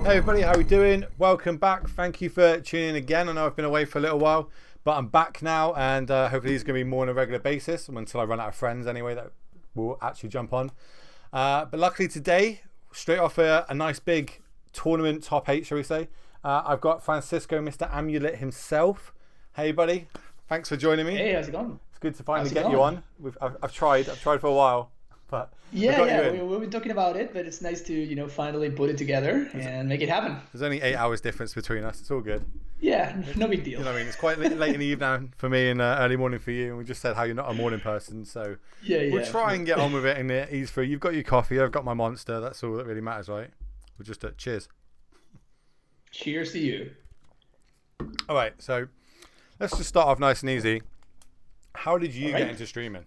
Hey everybody, how are we doing? Welcome back. Thank you for tuning in again. I know I've been away for a little while, but I'm back now, and hopefully these are going to be more on a regular basis until I run out of friends anyway that will actually jump on. But luckily today, straight off a nice big tournament top 8, shall we say, I've got Francisco, Mr AMULIT himself. Hey buddy, thanks for joining me. Hey, how's it going? It's good to finally get you on. I've tried for a while. But we've been talking about it, but it's nice to finally put it together and make it happen. There's only 8 hours difference between us. It's all good. Yeah, no big deal. You know what I mean? It's quite late in the evening for me and early morning for you. And we just said how you're not a morning person, so we'll try and get on with it and ease through. You've got your coffee. I've got my Monster. That's all that really matters, right? We'll just cheers. Cheers to you. All right, so let's just start off nice and easy. How did you get into streaming?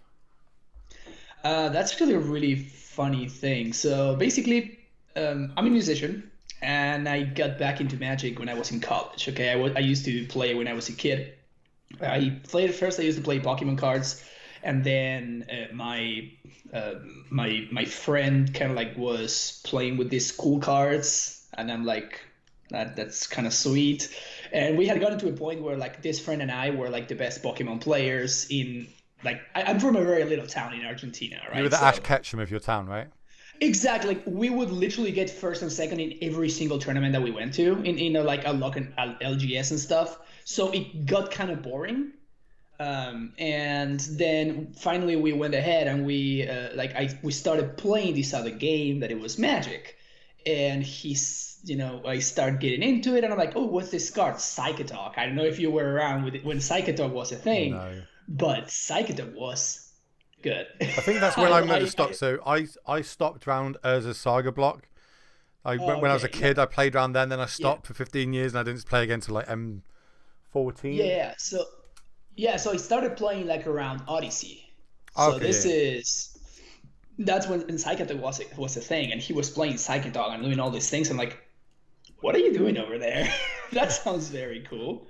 That's actually a really funny thing. So basically, I'm a musician, and I got back into Magic when I was in college. Okay, I used to play when I was a kid. I used to play Pokemon cards, and then my friend kind of like was playing with these cool cards, and I'm like, that's kind of sweet. And we had gotten to a point where like this friend and I were like the best Pokemon players in. Like, I'm from a very little town in Argentina, right? You were the Ash Ketchum of your town, right? Exactly. Like, we would literally get first and second in every single tournament that we went to, in a local LGS and stuff. So it got kind of boring. And then finally we went ahead and we started playing this other game that it was Magic. And I started getting into it, and I'm like, oh, what's this card? Psychotalk. I don't know if you were around with it when Psychotalk was a thing. No. But Psychotalk was good. I think that's when I meant to stop. So I stopped around Urza's Saga block. When I was a kid, I played around then I stopped for 15 years, and I didn't play again until like M14. Yeah. So I started playing like around Odyssey. So that's when Psychotalk was a thing, and he was playing Psychotalk and doing all these things. I'm like, what are you doing over there? That sounds very cool.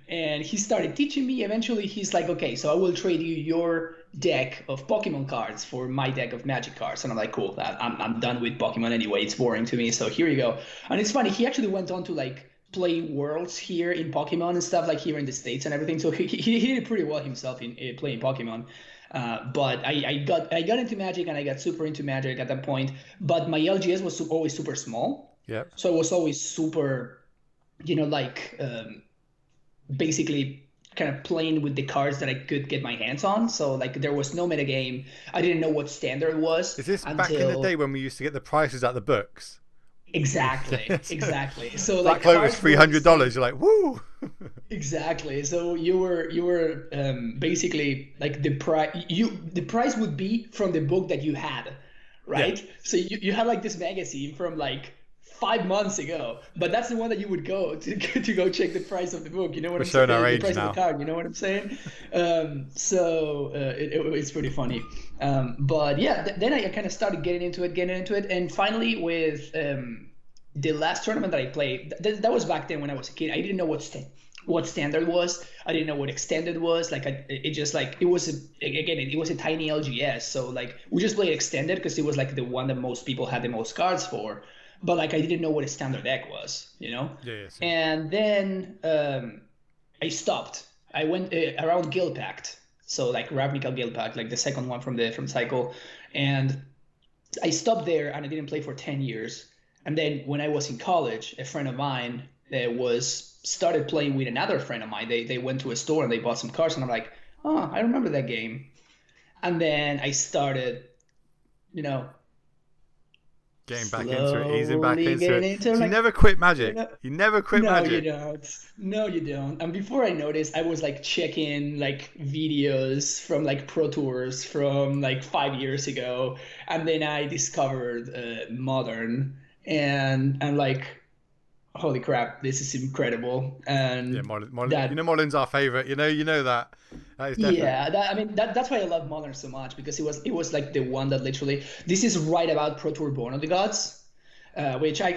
And he started teaching me. Eventually, he's like, okay, so I will trade you your deck of Pokemon cards for my deck of Magic cards. And I'm like, cool, I'm done with Pokemon anyway. It's boring to me. So here you go. And it's funny. He actually went on to like play Worlds here in Pokemon and stuff, like here in the States and everything. So he did pretty well himself in playing Pokemon. But I got into Magic, and I got super into Magic at that point. But my LGS was always super small. Yeah. So it was always super, basically kind of playing with the cards that I could get my hands on. So like there was no metagame. I didn't know what standard was. Is this back in the day when we used to get the prices at the books? Exactly. Exactly. So Black Clover was $300. You're like, woo! Exactly. So you were basically like the price would be from the book that you had, right? Yeah. So you had like this magazine from like 5 months ago, but that's the one that you would go to go check the price of the book. You know what I'm saying? Our age the price now. of the card. You know what I'm saying? It's pretty funny. But yeah, then I kind of started getting into it, and finally with the last tournament that I played, that was back then when I was a kid. I didn't know what standard was. I didn't know what extended was. Like it was a tiny LGS, so like we just played extended because it was like the one that most people had the most cards for. But like I didn't know what a standard deck was, Yeah. And then I stopped. I went around Guild Pact, so like Ravnica Guild Pact, like the second one from Cycle, and I stopped there and I didn't play for 10 years. And then when I was in college, a friend of mine started playing with another friend of mine. They went to a store and they bought some cards, and I'm like, oh, I remember that game. And then I started, getting back into it, easing back into it. So you never quit Magic. You never quit Magic. No, you don't. And before I noticed, I was like checking like videos from like Pro Tours from like 5 years ago, and then I discovered Modern, and I'm like, holy crap, this is incredible. And yeah, Modern. Modern's our favorite. You know that. That is definitely... that's why I love Modern so much, because it was like the one that literally, this is right about Pro Tour Born of the Gods, which I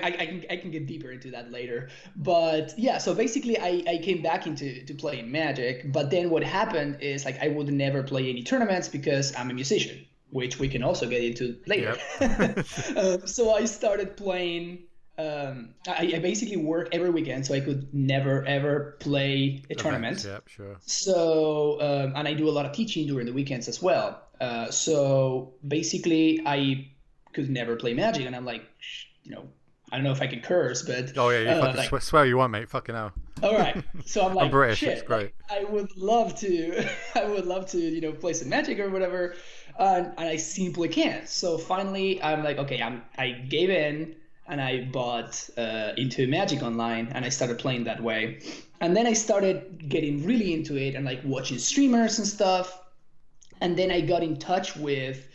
can get deeper into that later. But yeah, so basically I came back into playing Magic, but then what happened is like I would never play any tournaments because I'm a musician, which we can also get into later. Yep. So I started playing I basically work every weekend, so I could never ever play a tournament. Yep, sure. So and I do a lot of teaching during the weekends as well. So basically, I could never play Magic, and I'm like, I don't know if I can curse, but Oh yeah, you fucking like, swear you want, mate. Fucking hell. all right. So I'm I'm like, British. It's shit. great. Like, I would love to, I would love to, play some Magic or whatever, and I simply can't. So finally, I'm like, okay, I gave in, and I bought into Magic Online, and I started playing that way. And then I started getting really into it and like watching streamers and stuff. And then I got in touch with,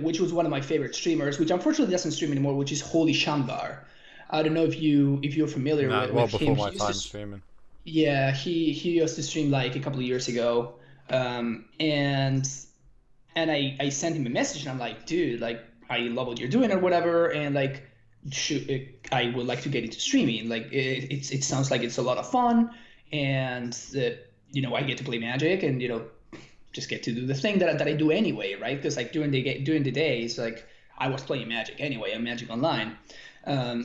which was one of my favorite streamers, which unfortunately doesn't stream anymore, which is Holy Shamgar. I don't know if you're familiar Nah, with, well with him. before my time streaming. Yeah, he used to stream like a couple of years ago, and I sent him a message and I'm like, dude, like I love what you're doing or whatever, and like I would like to get into streaming. Like it sounds like it's a lot of fun, and I get to play Magic and just get to do the thing that I do anyway, right? Because like during the days, like I was playing Magic anyway, on Magic Online.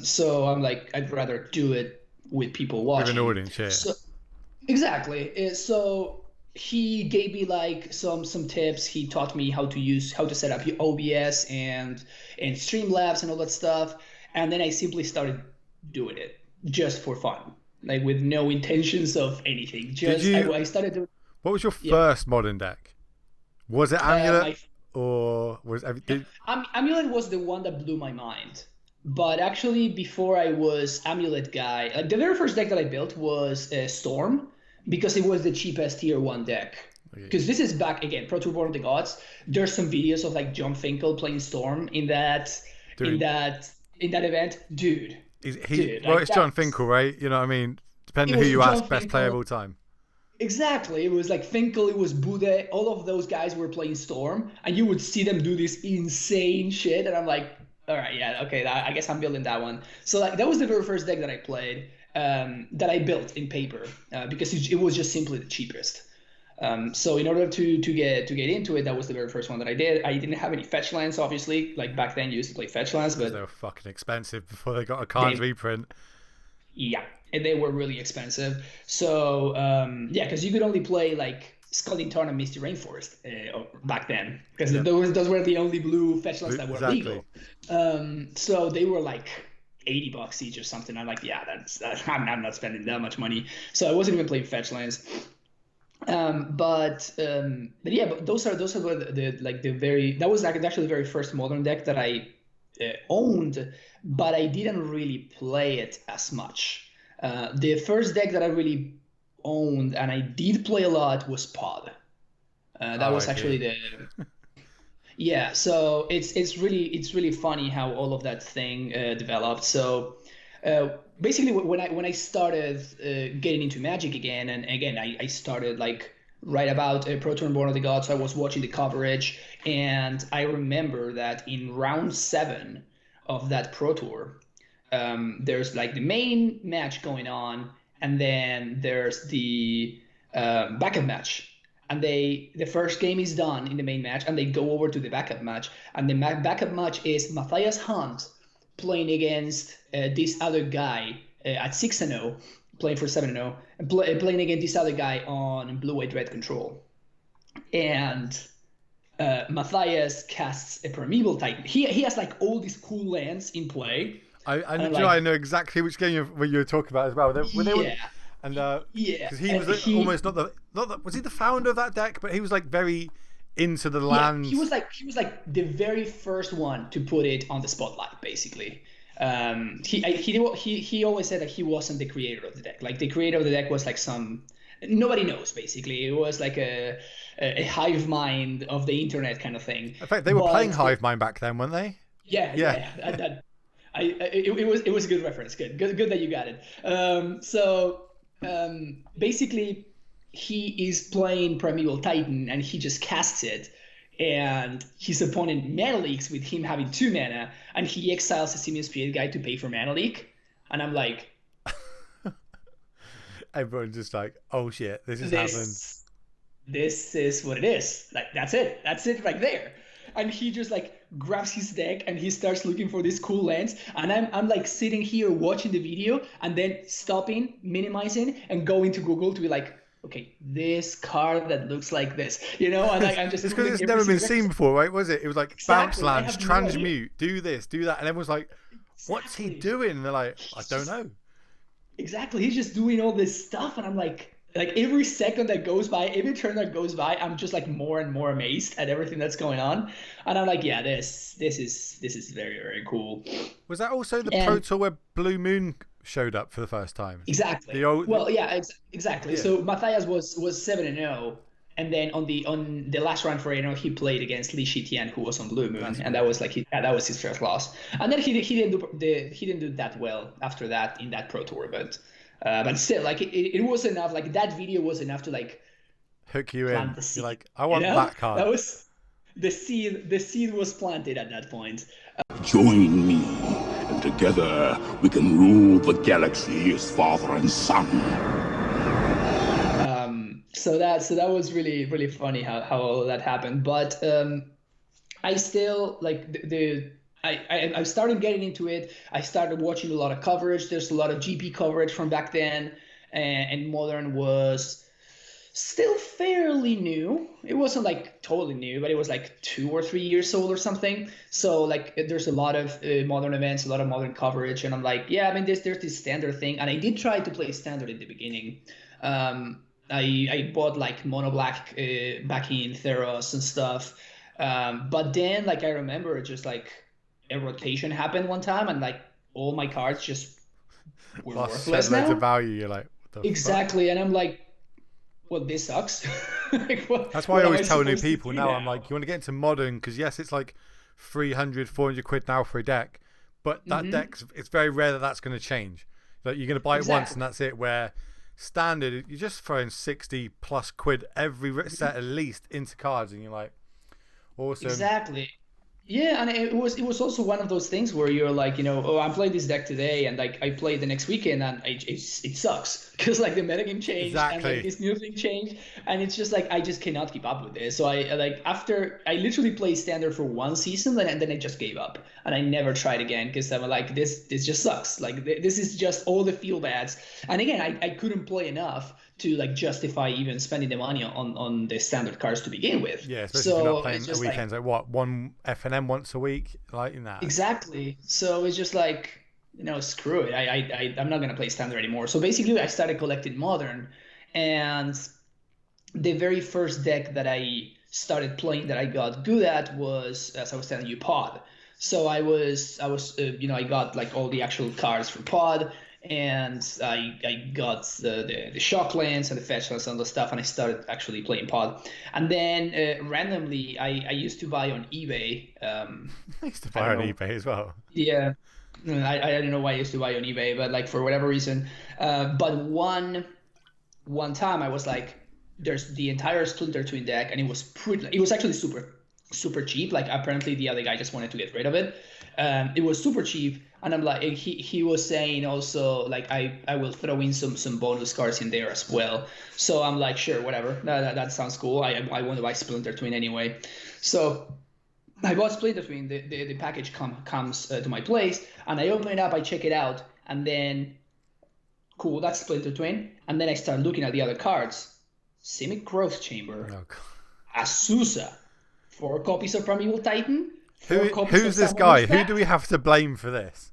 So I'm like, I'd rather do it with people watching. With an audience, yeah. So, exactly. So he gave me like some tips. He taught me how to set up your OBS and Streamlabs and all that stuff. And then I simply started doing it just for fun, like with no intentions of anything. I started doing. What was your first modern deck? Was it Amulet or was Amulet was the one that blew my mind. But actually, before I was Amulet guy, like the very first deck that I built was Storm, because it was the cheapest tier 1 deck. Because this is back again, Pro Tour Born of the Gods. There's some videos of like John Finkel playing Storm in that event, dude. Well, it's John Finkel, right? You know what I mean? Depending who you ask, best player of all time. Exactly. It was like Finkel, it was Bude, all of those guys were playing Storm, and you would see them do this insane shit, and I'm like, all right, yeah, okay, I guess I'm building that one. So like that was the very first deck that I played, that I built in paper, because it was just simply the cheapest. So in order to get into it, that was the very first one that I did. I didn't have any fetch lands, obviously. Like back then, you used to play fetch lands, but they were fucking expensive before they got a Khans reprint. Yeah, and they were really expensive. So yeah, because you could only play like Scalding Tarn and Misty Rainforest back then, because those were the only blue fetch lands that were legal. So they were like $80 each or something. I'm like, yeah, I'm not spending that much money. So I wasn't even playing fetch lands. But yeah, but those are that was actually the very first modern deck that I owned, but I didn't really play it as much. The first deck that I really owned and I did play a lot was Pod. That was actually the yeah. So it's really funny how all of that thing developed. So basically, when I started getting into Magic again, and again I started like right about Pro Tour Born of the Gods, so I was watching the coverage, and I remember that in round 7 of that Pro Tour, there's like the main match going on, and then there's the backup match. And the first game is done in the main match, and they go over to the backup match. And the backup match is Matthias Hunt playing against this other guy at 6-0, playing for 7-0, and playing against this other guy on blue-white red control. And Matthias casts a Primevil Titan. He has like all these cool lands in play. I know exactly which game you were talking about as well. Because he was almost not the was he the founder of that deck, but he was like very into the land. He was like the very first one to put it on the spotlight, basically. He always said that he wasn't the creator of the deck. Like the creator of the deck was like nobody knows, basically. It was like a hive mind of the internet kind of thing. In fact, they were playing hive mind back then, weren't they? Yeah. It was a good reference. Good that you got it. So basically, he is playing Primevil Titan, and he just casts it, and his opponent mana leaks with him having 2 mana, and he exiles a Simian Spirit Guide to pay for mana leak, and I'm like, everyone's just like, oh shit, this has happened. This is what it is. Like that's it right there. And he just like grabs his deck and he starts looking for this cool lens, and I'm like sitting here watching the video and then stopping, minimizing, and going to Google to be like, okay, this card that looks like this, and like I'm just. It's because it's never been seen before, right? Was it? It was like exactly. bounce lands, transmute, do this, do that, and everyone's like, "What's he doing?" And they're like, "I don't know." Exactly, he's just doing all this stuff, and I'm like every second that goes by, every turn that goes by, I'm just like more and more amazed at everything that's going on, and I'm like, yeah, this is very, very cool. Was that also the Pro Tour where Blue Moon showed up for the first time? Exactly. Exactly. Yeah. So Matthias was 7-0, and then on the last round for he played against Li Shitian, who was on Blue Moon, and that was like that was his first loss. And then he didn't do that well after that in that Pro Tour, but still, like it was enough. Like that video was enough to like hook you in. You're like, I want that card. That was the seed. The seed was planted at that point. Join me, and together we can rule the galaxy as father and son. So that was really, really funny how all of that happened. But I still like I started getting into it. I started watching a lot of coverage. There's a lot of GP coverage from back then, and Modern was still fairly new. It wasn't like totally new, but it was like 2 or 3 years old or something. So like there's a lot of Modern events, a lot of Modern coverage, and I'm like, yeah, I mean there's this standard thing, and I did try to play standard in the beginning. I bought like Mono Black back in Theros and stuff, but then like I remember just like a rotation happened one time, and like all my cards just were worthless now. Of value. You're like, what the exactly, fuck? And I'm like, well, this sucks. Like, that's why I always tell new people now. I'm like, you want to get into Modern because yes, it's like 300, 400 quid now for a deck, but that deck, it's very rare that that's going to change. Like you're going to buy it once and that's it. Where standard, you're just throwing 60 plus quid every set at least into cards, and you're like, awesome. Exactly. Yeah, and it was also one of those things where you're like, oh, I'm playing this deck today, and like I play the next weekend, and it sucks because like the metagame changed, and like this new thing changed, and it's just like I just cannot keep up with this. So I literally played standard for 1 season, and then I just gave up, and I never tried again because I'm like this just sucks. Like this is just all the feel bads, and again I couldn't play enough to like justify even spending the money on the standard cards to begin with. Yeah, especially if you're not playing the weekends, like what, 1 FNM once a week, like in that. Exactly. So it's just like, screw it. I'm not gonna play standard anymore. So basically, I started collecting Modern, and the very first deck that I started playing that I got good at was, as I was telling you, Pod. So I got like all the actual cards for Pod. And I got the shock lens and the fetch lens and the stuff, and I started actually playing Pod. And then randomly, I used to buy on eBay. I used to buy on eBay as well. Yeah, I don't know why I used to buy on eBay, but like for whatever reason. But one time I was like, there's the entire Splinter Twin deck, and it was actually super cheap. Like apparently the other guy just wanted to get rid of it. It was super cheap. And I'm like, he was saying also like I will throw in some bonus cards in there as well. So I'm like, sure, whatever. That sounds cool. I want to buy Splinter Twin anyway. So I bought Splinter Twin. The package comes to my place, and I open it up. I check it out, and then cool, that's Splinter Twin. And then I start looking at the other cards. Simic Growth Chamber, Azusa, 4 copies of Primevil Titan. Who's this guy? Who do we have to blame for this?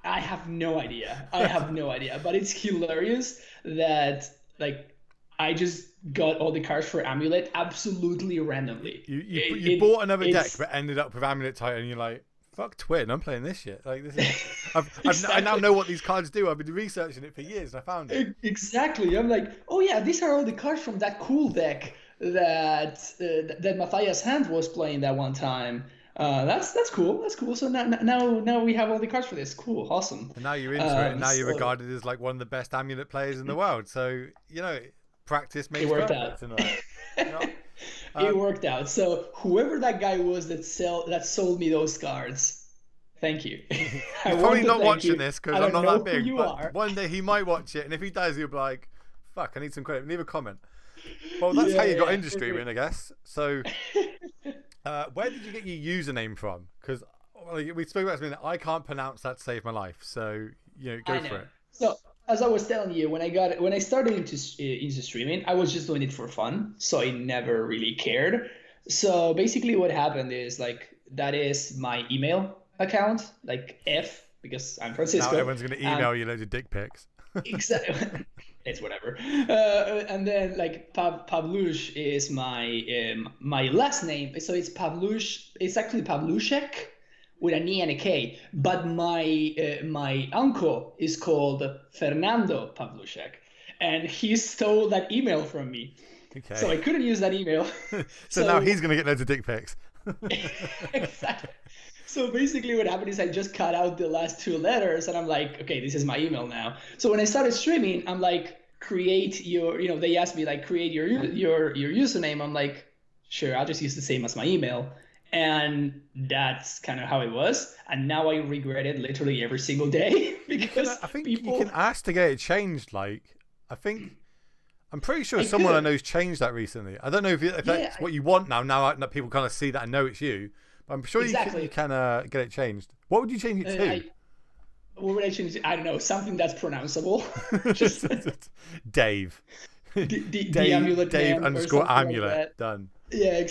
I have no idea. But it's hilarious that like I just got all the cards for Amulet absolutely randomly. You bought another deck but ended up with Amulet Titan, and you're like, fuck Twin, I'm playing this shit. Like this is, exactly. I now know what these cards do. I've been researching it for years, and I found it. Exactly. I'm like, oh yeah, these are all the cards from that cool deck that Matthias Hand was playing that one time. That's cool. That's cool. So now we have all the cards for this. Cool, awesome. And now you're into it. And now you're regarded as like one of the best Amulet players in the world. So practice makes perfect. It worked out. So whoever that guy was that sold me those cards, thank you. He's probably not watching this because I'm not that big. But one day he might watch it, and if he does, he'll be like, "Fuck, I need some credit." Leave a comment. Well, that's how you got into streaming, I guess. So. Where did you get your username from? Because we spoke about something that I can't pronounce that to save my life. So go for it. So as I was telling you, when I started into streaming, I was just doing it for fun, so I never really cared. So basically, what happened is that is my email account, F, because I'm Francisco. Now everyone's gonna email you loads of dick pics. Exactly. It's whatever. And then Pawlusz is my last name. So it's Pawlusz. It's actually Pawluszek with an E and a K. But my uncle is called Fernando Pawluszek, and he stole that email from me. Okay. So I couldn't use that email. so now he's gonna get loads of dick pics. Exactly. So basically what happened is I just cut out the last two letters and I'm like, okay, this is my email now. So when I started streaming, I'm like, create your, they asked me create your username. I'm like, sure, I'll just use the same as my email. And that's kind of how it was. And now I regret it literally every single day because I think you can ask to get it changed. I'm pretty sure someone I know's changed that recently. I don't know if that's what you want now that people kind of see that and know it's you. I'm sure you can get it changed. What would you change it to? What would I change it? I don't know. Something that's pronounceable. Dave. The Amulet Dave Man _ Amulet. Like done. Yeah,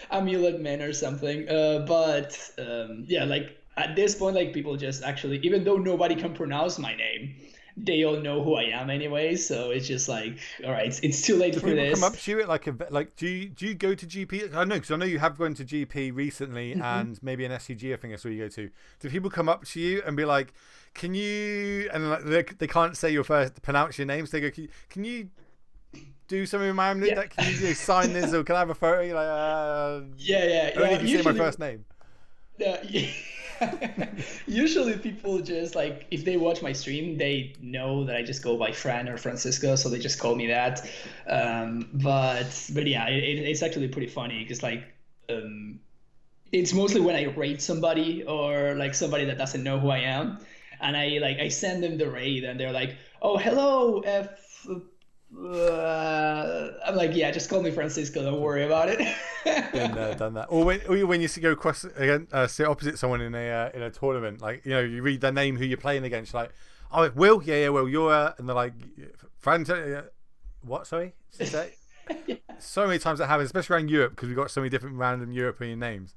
Amulet Man or something. But at this point, people just actually, even though nobody can pronounce my name, they all know who I am anyway, so it's just all right, it's too late for this. People come up to you at do you go to GP? I know, because I know you have gone to GP recently, and maybe an SCG, I think that's where you go to. Do people come up to you and be like, can you, and they can't say pronounce your names, they go, can you do something with my amulet? Can you sign this, or can I have a photo? You're like, only if you say my first name. Usually people just if they watch my stream, they know that I just go by Fran or Francisco, so they just call me that. But yeah, it's actually pretty funny because it's mostly when I raid somebody or somebody that doesn't know who I am, and I send them the raid and they're like, oh, hello F. I'm like, yeah, just call me Francisco, don't worry about it. Been there, done that. Or when you go across again, sit opposite someone in a tournament, you read their name, who you're playing against, you're like, oh, Will, yeah, Will, you're, and they're like, Fran, what? Sorry, yeah. So many times that happens, especially around Europe, because we've got so many different random European names.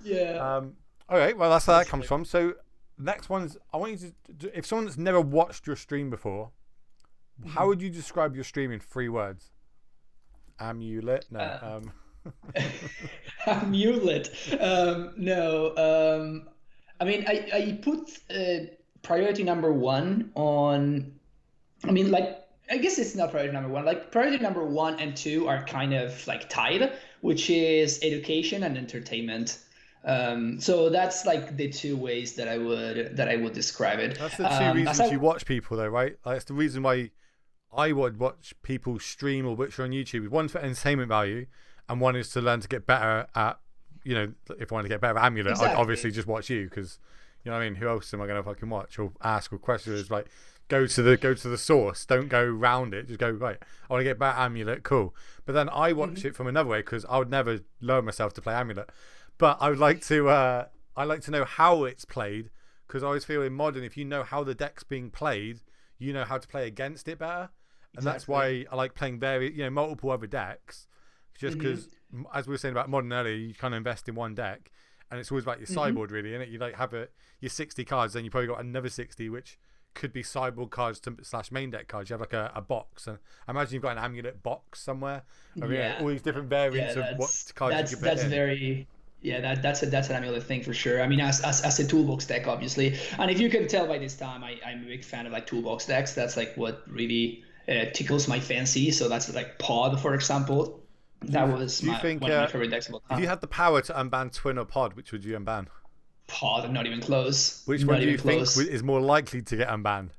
Yeah. All right, well, that's how that comes from. So next one's, I want you to, if someone that's never watched your stream before, how would you describe your stream in 3 words? Amulet? No. Amulet. No. I mean, I put priority number 1 on. I mean, I guess it's not priority number 1. Priority number 1 and 2 are kind of tied, which is education and entertainment. So that's the 2 ways that I would describe it. That's the 2 reasons you watch people, though, right? That's the reason why I would watch people stream or watch on YouTube. One's for entertainment value, and one is to learn to get better at, if I want to get better at Amulet, I'd obviously just watch you, because, you know what I mean? Who else am I going to fucking watch or ask or question? Is go to the source. Don't go round it. Just go, right, I want to get better at Amulet. Cool. But then I watch it from another way, because I would never learn myself to play Amulet. But I would like to, know how it's played, because I always feel in modern, if you know how the deck's being played, you know how to play against it better. And that's why I like playing multiple other decks, just because, as we were saying about modern earlier, you kind of invest in one deck, and it's always about your sideboard, really, isn't it? You have your 60 cards, then you probably got another 60, which could be sideboard cards / main deck cards. You have a box, and I imagine you've got an Amulet box somewhere. All these different variants of what cards you can put in. That's an Amulet thing for sure. I mean, as a toolbox deck, obviously, and if you can tell by this time, I'm a big fan of toolbox decks. That's what really tickles my fancy. So that's Pod, for example. That was one of my favorite decks of all time. If you had the power to unban Twin or Pod, which would you unban? Pod, not even close. Which one do you think is more likely to get unbanned?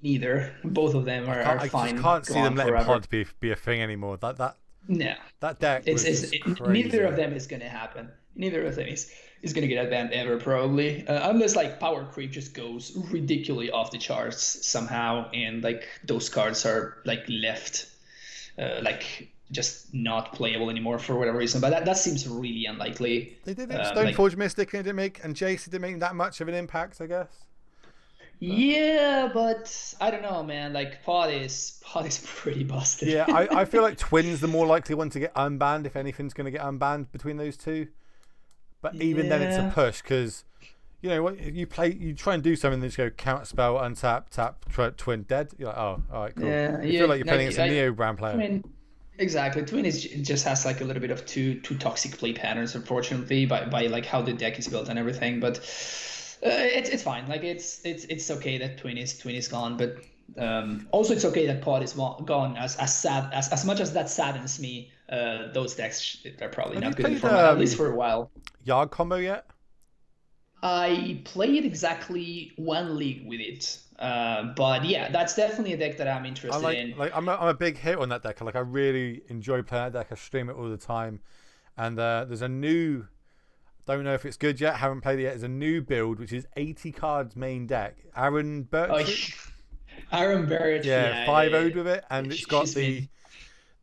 Neither. Both of them are fine. I can't see them letting Pod be a thing anymore. No. That deck neither of them is going to happen. Neither of them is going to get unbanned ever, probably. Unless power creep just goes ridiculously off the charts somehow, and those cards are left just not playable anymore for whatever reason. But that seems really unlikely. They did it. Stoneforge Mystic and Jace didn't make that much of an impact, I guess. Yeah, but I don't know, man. Like Pod is pretty busted. Yeah, I feel like Twin's the more likely one to get unbanned if anything's going to get unbanned between those two. But even then, it's a push because you know what you try and do something, then just go counter spell, untap, tap, Twin dead. You're like, oh, all right, cool. Yeah, you feel like you're playing against a Neo brand player. Exactly. Twin just has like a little bit of two toxic play patterns, unfortunately, by like how the deck is built and everything. But it's fine. Like it's okay that Twin is gone, but also it's okay that Pod is gone. As much as that saddens me, those decks are probably not good in format, at least for a while. Yard combo yet? I played exactly one league with it. But yeah, that's definitely a deck that I'm interested in. Like I'm a big hit on that deck. Like I really enjoy playing that deck. I stream it all the time. And there's a new, don't know if it's good yet, haven't played it yet. There's a new build which is 80 cards main deck. Aaron Birch. Aaron Birch. Yeah, 5-0'd with it, and it's got the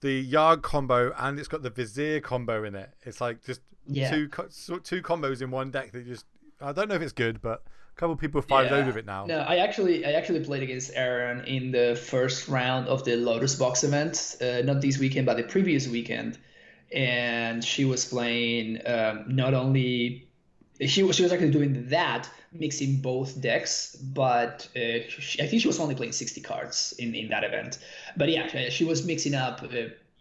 yard combo and it's got the vizier combo in it. It's like just two combos in one deck that just, I don't know if it's good, but a couple of people 5-0'd with it now. No, I actually played against Aaron in the first round of the Lotus Box event, not this weekend, but the previous weekend, and she was playing not only she was actually doing that, mixing both decks, but I think she was only playing 60 cards in that event. But yeah, she was mixing up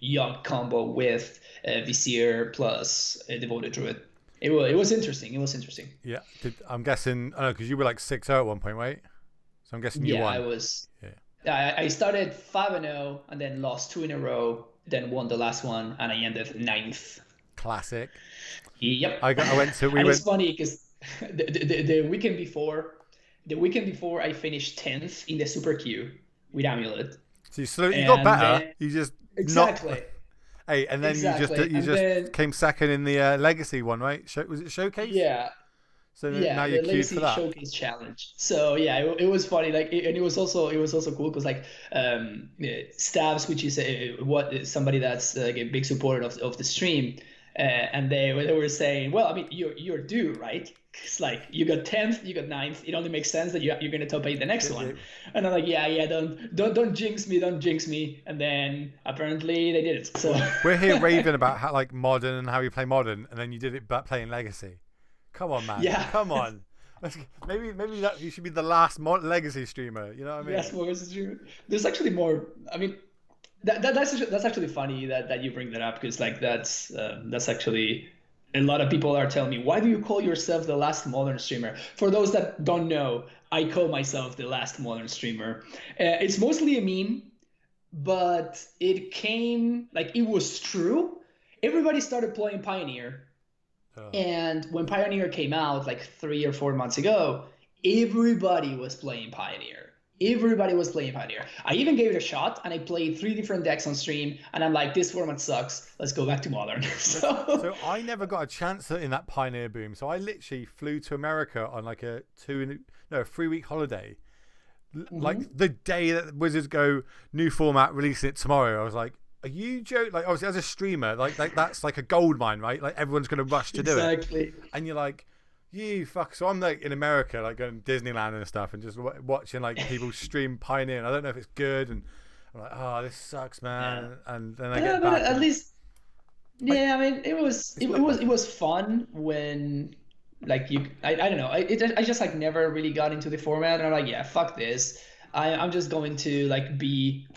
Yogg combo with Vizier plus Devoted Druid. It was interesting. It was interesting. Yeah, I'm guessing. I know because you were like 6-0 at one point, right? So I'm guessing you won. Yeah, I was. Yeah, I started 5-0 and then lost 2 in a row, then won the last one, and I ended 9th. Classic. Yep. It's funny because the weekend before I finished 10th in the Super Q with Amulet. So you got better. You just exactly. Hey, and then you just came second in the Legacy one, right? Was it Showcase? Yeah. So now you're queued for that. Showcase challenge. So yeah, it was funny. Like, and it was also cool because like Stabs, which is somebody that's like a big supporter of the stream, and they were saying, well, I mean, you're due, right? It's like you got 10th, you got 9th. It only makes sense that you're going to top 8 the next one. And I'm like, yeah, don't jinx me. And then apparently they did it. So we're here raving about how like modern and how you play modern, and then you did it playing Legacy. Come on, man. Yeah. Come on. Maybe that you should be the last Legacy streamer. You know what I mean? Yes, Legacy streamer. There's actually more. I mean, that's actually funny that you bring that up because like that's actually. A lot of people are telling me, why do you call yourself the last modern streamer? For those that don't know, I call myself the last modern streamer. It's mostly a meme, but it was true. Everybody started playing Pioneer. And when Pioneer came out like 3 or 4 months ago, everybody was playing Pioneer. I even gave it a shot and I played 3 different decks on stream and I'm like, this format sucks. Let's go back to modern. So I never got a chance in that Pioneer boom. So I literally flew to America on like a 3-week holiday. Like the day that Wizards go new format, releasing it tomorrow. I was like, are you joking? Like obviously as a streamer, like that's like a gold mine, right? Like everyone's going to rush to do it. And you're like, you fuck. So I'm like in America, like going to Disneyland and stuff, and just watching like people stream Pioneer. And I don't know if it's good, and I'm like, oh, this sucks, man. Yeah. And then I get back. But at least, I mean, it was fun when like I don't know. I just like never really got into the format, and I'm like, yeah, fuck this. I'm just going to like be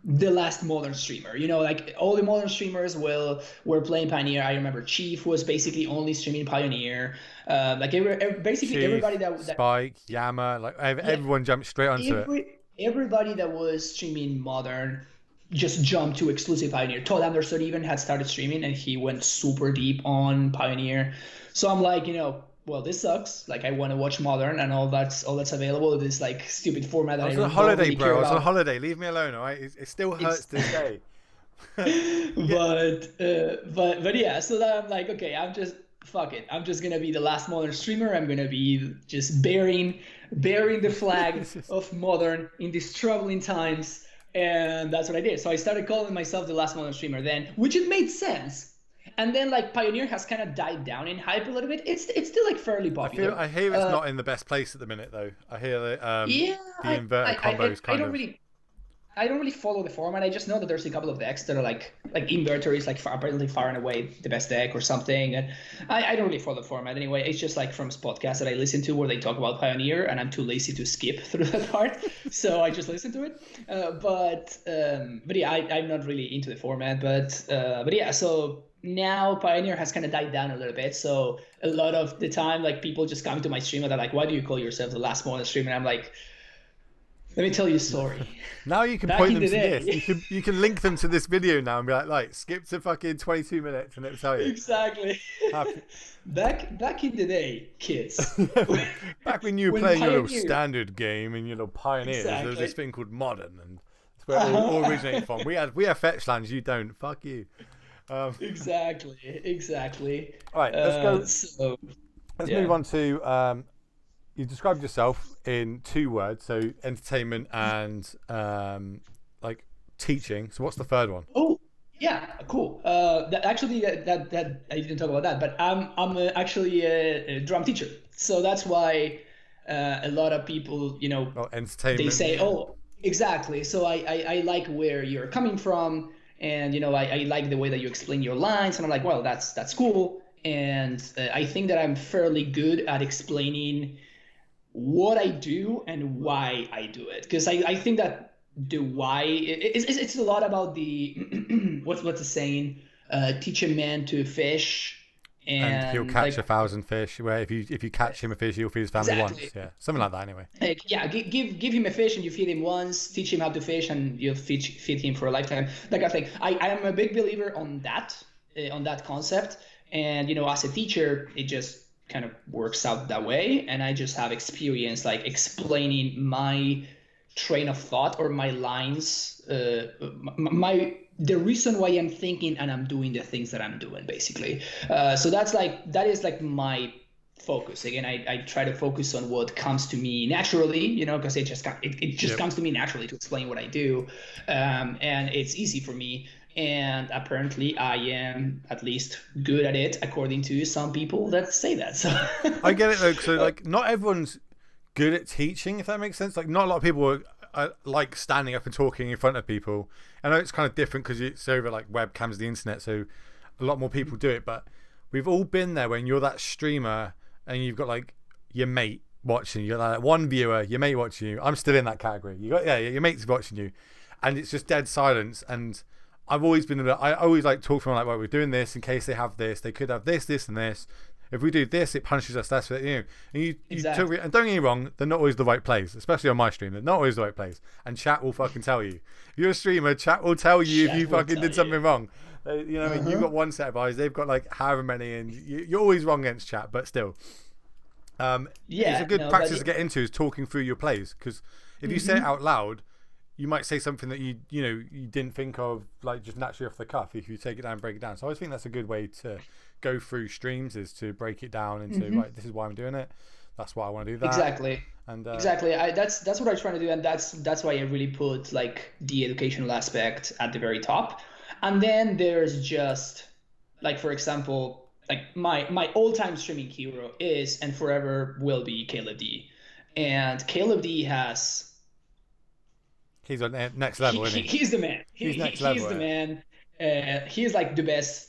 the last modern streamer. You know, like all the modern streamers were playing Pioneer. I remember Chief was basically only streaming Pioneer. Like basically Chief, everybody that Spike, Yama, like everyone jumped straight onto it. Everybody that was streaming modern just jumped to exclusive Pioneer. Todd Anderson even had started streaming and he went super deep on Pioneer. So I'm like, you know, well, this sucks. Like, I want to watch modern and all that's available. This like stupid format. I was on holiday, bro. I was on holiday. Leave me alone, all right? It still hurts to this day. But yeah. So then I'm like, okay, fuck it. I'm just gonna be the last modern streamer. I'm gonna be just bearing the flag of modern in these troubling times. And that's what I did. So I started calling myself the last modern streamer then, which it made sense. And then like Pioneer has kind of died down in hype a little bit. It's still like fairly popular. I hear it's not in the best place at the minute though. I hear that Yeah, the inverted combos I don't really follow the format. I just know that there's a couple of decks that are like Inverter is like apparently far and away the best deck or something. And I don't really follow the format anyway. It's just like from podcasts that I listen to where they talk about Pioneer, and I'm too lazy to skip through that part, so I just listen to it. But yeah, I'm not really into the format. But yeah, so now Pioneer has kind of died down a little bit. So a lot of the time, like people just come to my stream and they're like, "Why do you call yourself the last modern streamer?" And I'm like, let me tell you a story. Now you can point them to this. You can link them to this video now and be like, skip to fucking 22 minutes and it'll tell you. Exactly. Back in the day, kids. Back when you were playing your little standard game and your little Pioneers, there was this thing called Modern, and that's where it all originated from. We have fetch lands, you don't. Fuck you. Exactly. All right, let's go. Let's move on to. You described yourself in 2 words, so entertainment and like teaching. So what's the third one? Oh, yeah, cool. That I didn't talk about that, but I'm actually a drum teacher. So that's why a lot of people, entertainment. They say, oh, exactly. So I like where you're coming from, and I like the way that you explain your lines, and I'm like, well, that's cool, and I think that I'm fairly good at explaining what I do and why I do it, because I think that the why it's a lot about the what's the saying, teach a man to fish and he'll catch 1,000 fish, where if you catch him a fish, he'll feed his family once. Yeah, something like that anyway. Give him a fish and you feed him once, teach him how to fish and you'll feed him for a lifetime, that kind of thing. I am a big believer on that concept, and as a teacher it just kind of works out that way, and I just have experience like explaining my train of thought or my lines, the reason why I'm thinking and I'm doing the things that I'm doing, basically. So that is my focus. Again, I try to focus on what comes to me naturally, because it just comes to me naturally to explain what I do, and it's easy for me. And apparently I am at least good at it, according to some people that say that. So I get it though. So like, not everyone's good at teaching, if that makes sense. Like, not a lot of people are like standing up and talking in front of people. I know it's kind of different because it's over like webcams, the internet, so a lot more people do it. But we've all been there when you're that streamer and you've got like your mate watching you, like one viewer, your mate watching you. I'm still in that category. Your mate's watching you, and it's just dead silence. And I've always been, I always like talk from like, well, we're doing this in case they have this. They could have this, this, and this. If we do this, it punishes us. That's what, And exactly. And don't get me wrong, they're not always the right plays, especially on my stream. They're not always the right plays. And chat will fucking tell you. If you're a streamer, chat will tell you if you fucking did something wrong. You've got one set of eyes, they've got like however many, and you're always wrong against chat, but still. It's a good practice to get into, is talking through your plays, because if you say it out loud, you might say something that you didn't think of, like just naturally off the cuff, if you take it down and break it down. So I always think that's a good way to go through streams, is to break it down into right, this is why I'm doing it, that's why I want to do that. Exactly. And exactly. That's what I'm trying to do, and that's why I really put like the educational aspect at the very top. And then there's just like, for example, like my all-time streaming hero is and forever will be Caleb D. And Caleb D has, he's on next level, isn't he? He's the man. He's next level. He's the man. He's like the best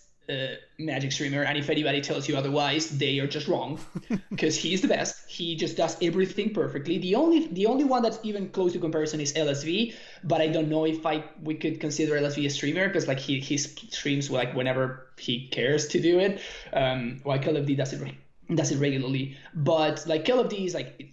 Magic streamer, and if anybody tells you otherwise, they are just wrong, because he's the best. He just does everything perfectly. The only one that's even close to comparison is LSV, but I don't know if we could consider LSV a streamer, because like he streams like whenever he cares to do it, while Call of D does it regularly. But like Call of D is like,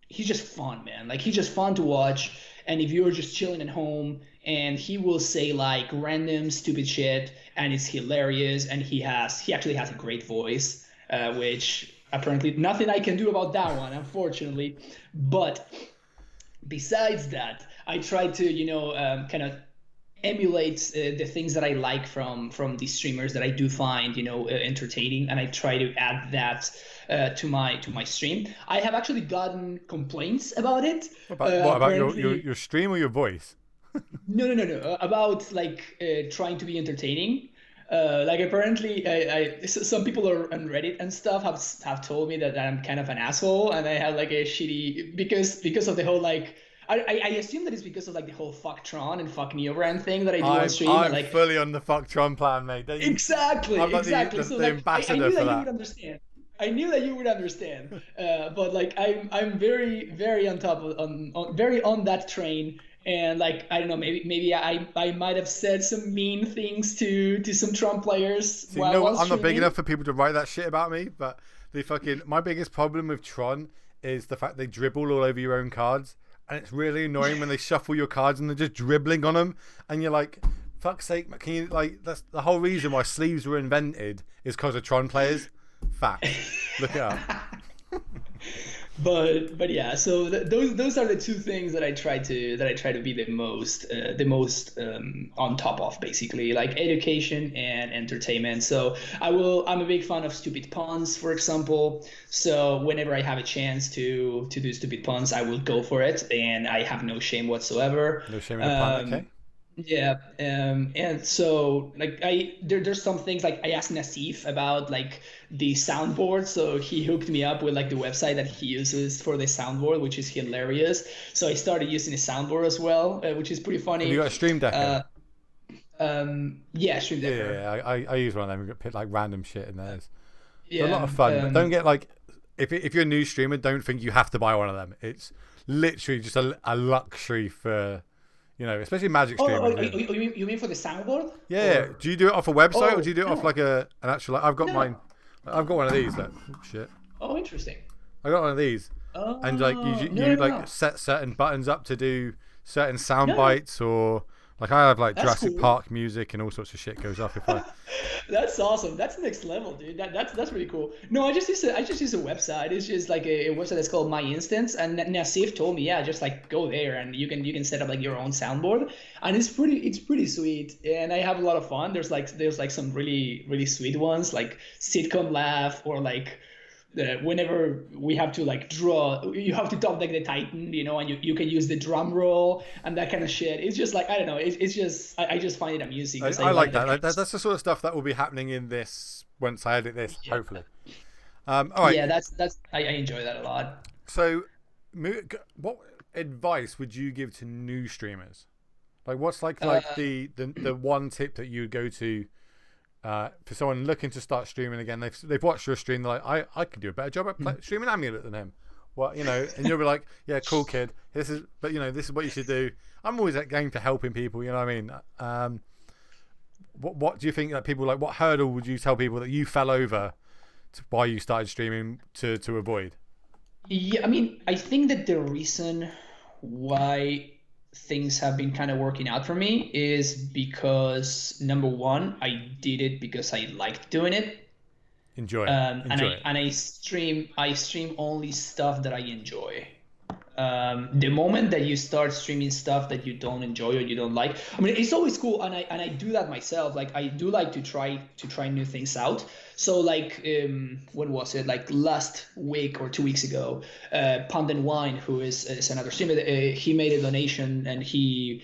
he's just fun, man. Like, he's just fun to watch. And if you're just chilling at home, and he will say like random stupid shit, and it's hilarious, and he actually has a great voice, which apparently nothing I can do about that one, unfortunately. But besides that, I try to kind of emulate the things that I like from these streamers that I do find entertaining, and I try to add that to my stream. I have actually gotten complaints about it. What about your stream or your voice? No. About like trying to be entertaining. Like apparently, some people are on Reddit and stuff have told me that I'm kind of an asshole, and I have like a shitty because of the whole like. I assume that it's because of like the whole fuck Tron and fuck Neobrand thing that I do on stream. I'm and, like, fully on the fuck Tron plan, mate. exactly. I'm like So the like, I ambassador knew for that you that. would understand. I knew that you would understand. But like, I'm very very on top of on very on that train. And like, I don't know, maybe I might have said some mean things to some Trump players See, while I'm not big streaming. enough for people to write that shit about me, but my biggest problem with Tron is the fact they dribble all over your own cards, and it's really annoying when they shuffle your cards and they're just dribbling on them, and you're like, fuck's sake, can you, like, that's the whole reason why sleeves were invented, is because of Tron players. Fact. Look it up. But yeah, so those are the two things that I try to be the most on top of, basically, like education and entertainment. So I'm a big fan of stupid puns, for example. So whenever I have a chance to do stupid puns, I will go for it, and I have no shame whatsoever. No shame in the pun, okay? Yeah, and so like there's some things, like I asked Nassif about like the soundboard, so he hooked me up with like the website that he uses for the soundboard, which is hilarious. So I started using a soundboard as well, which is pretty funny. Have you got a Stream Decker? Yeah, Stream Decker. Yeah, I use one of them. You put like random shit in there. It's Yeah, a lot of fun, but don't get like, if you're a new streamer, don't think you have to buy one of them. It's literally just a luxury for, you know, especially Magic streamers. You mean for the soundboard? Yeah. Or... Do you do it off a website, or do you do it no. off like an actual? Like, I've got mine. I've got one of these. Like, shit. Oh, interesting. I got one of these, and like you set certain buttons up to do certain sound bites, or like I have like Jurassic Park music and all sorts of shit goes off if I. That's awesome. That's next level, dude. That's really cool. No, I just use a website. It's just like a website that's called My Instance, and Nassif told me, yeah, just like go there and you can set up like your own soundboard, and it's pretty sweet, and I have a lot of fun. There's like some really sweet ones, like sitcom laugh, or like whenever we have to like draw, you have to top deck the Titan, you know, and you can use the drum roll and that kind of shit. It's just like, I don't know, it's just I just find it amusing. I like that. That's the sort of stuff that will be happening in this once I edit this, hopefully. All right. Yeah, that's I enjoy that a lot. So, what advice would you give to new streamers? Like, what's like the one tip that you would go to? For someone looking to start streaming again, they've watched your stream, they're like, I could do a better job at streaming Amulet than him. Well, you know, and you'll be like, yeah, cool kid. This is what you should do. I'm always at game for helping people. You know what I mean? What do you think that people like? What hurdle would you tell people that you fell over while you started streaming to avoid? Yeah, I mean, I think that the reason why things have been kind of working out for me is because, number one, I did it because I liked doing it. Enjoy. And I stream only stuff that I enjoy. The moment that you start streaming stuff that you don't enjoy or you don't like, I mean, it's always cool, and I do that myself. Like, I do like to try new things out. So like, when was it? Like last week or 2 weeks ago, Pond and Wine, who is another streamer, he made a donation, and he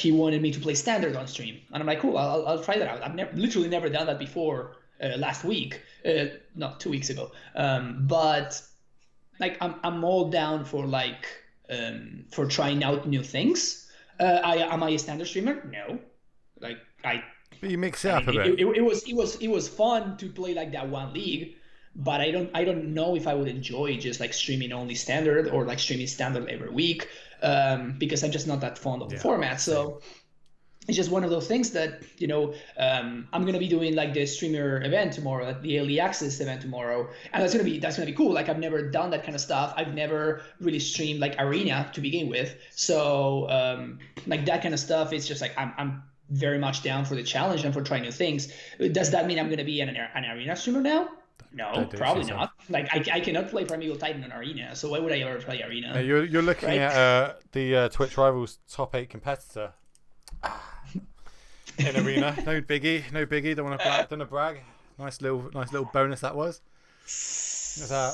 wanted me to play Standard on stream, and I'm like, cool, I'll try that out. I've literally never done that before. Last week, not 2 weeks ago, but like I'm all down for like for trying out new things. Am I a Standard streamer? No, like But you mix it up a bit. It was fun to play like that one league, but I don't know if I would enjoy just like streaming only Standard or like streaming Standard every week, because I'm just not that fond of the format. So it's just one of those things that, you know, I'm gonna be doing like the streamer event tomorrow, the early access event tomorrow, and that's gonna be cool. Like, I've never done that kind of stuff. I've never really streamed like Arena to begin with, so like that kind of stuff. It's just like I'm very much down for the challenge and for trying new things. Does that mean I'm gonna be an Arena streamer now? No, probably not. Like, I cannot play Primevil Titan on Arena, so why would I ever play Arena? Yeah, you're looking at the Twitch Rivals top 8 competitor. In Arena, no biggie. Don't want to brag. Nice little bonus that was. I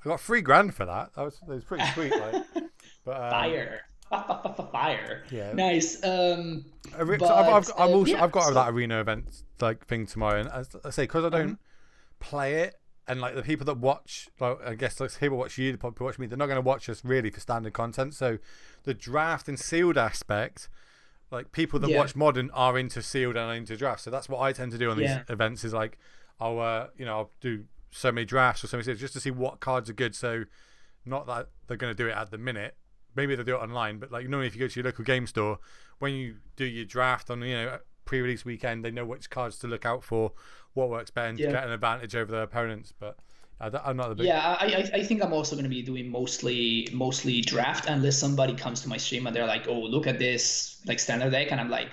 got $3,000 for that. That was pretty sweet. Like, but Fire. Fire. Yeah. Nice. I've got that arena event like thing tomorrow, and as I say, because I don't play it, and like the people that watch, like I guess like people watch you, the people watch me, they're not going to watch us really for standard content. So the draft and sealed aspect, like people that watch modern are into sealed and into draft. So that's what I tend to do on these events. Is like I'll do so many drafts or so many sealed just to see what cards are good. So not that they're going to do it at the minute. Maybe they'll do it online, but like normally if you go to your local game store, when you do your draft on pre-release weekend, they know which cards to look out for, what works better, and to get an advantage over their opponents. But I'm not the big. Yeah, I think I'm also going to be doing mostly draft unless somebody comes to my stream and they're like, oh, look at this like standard deck, and I'm like,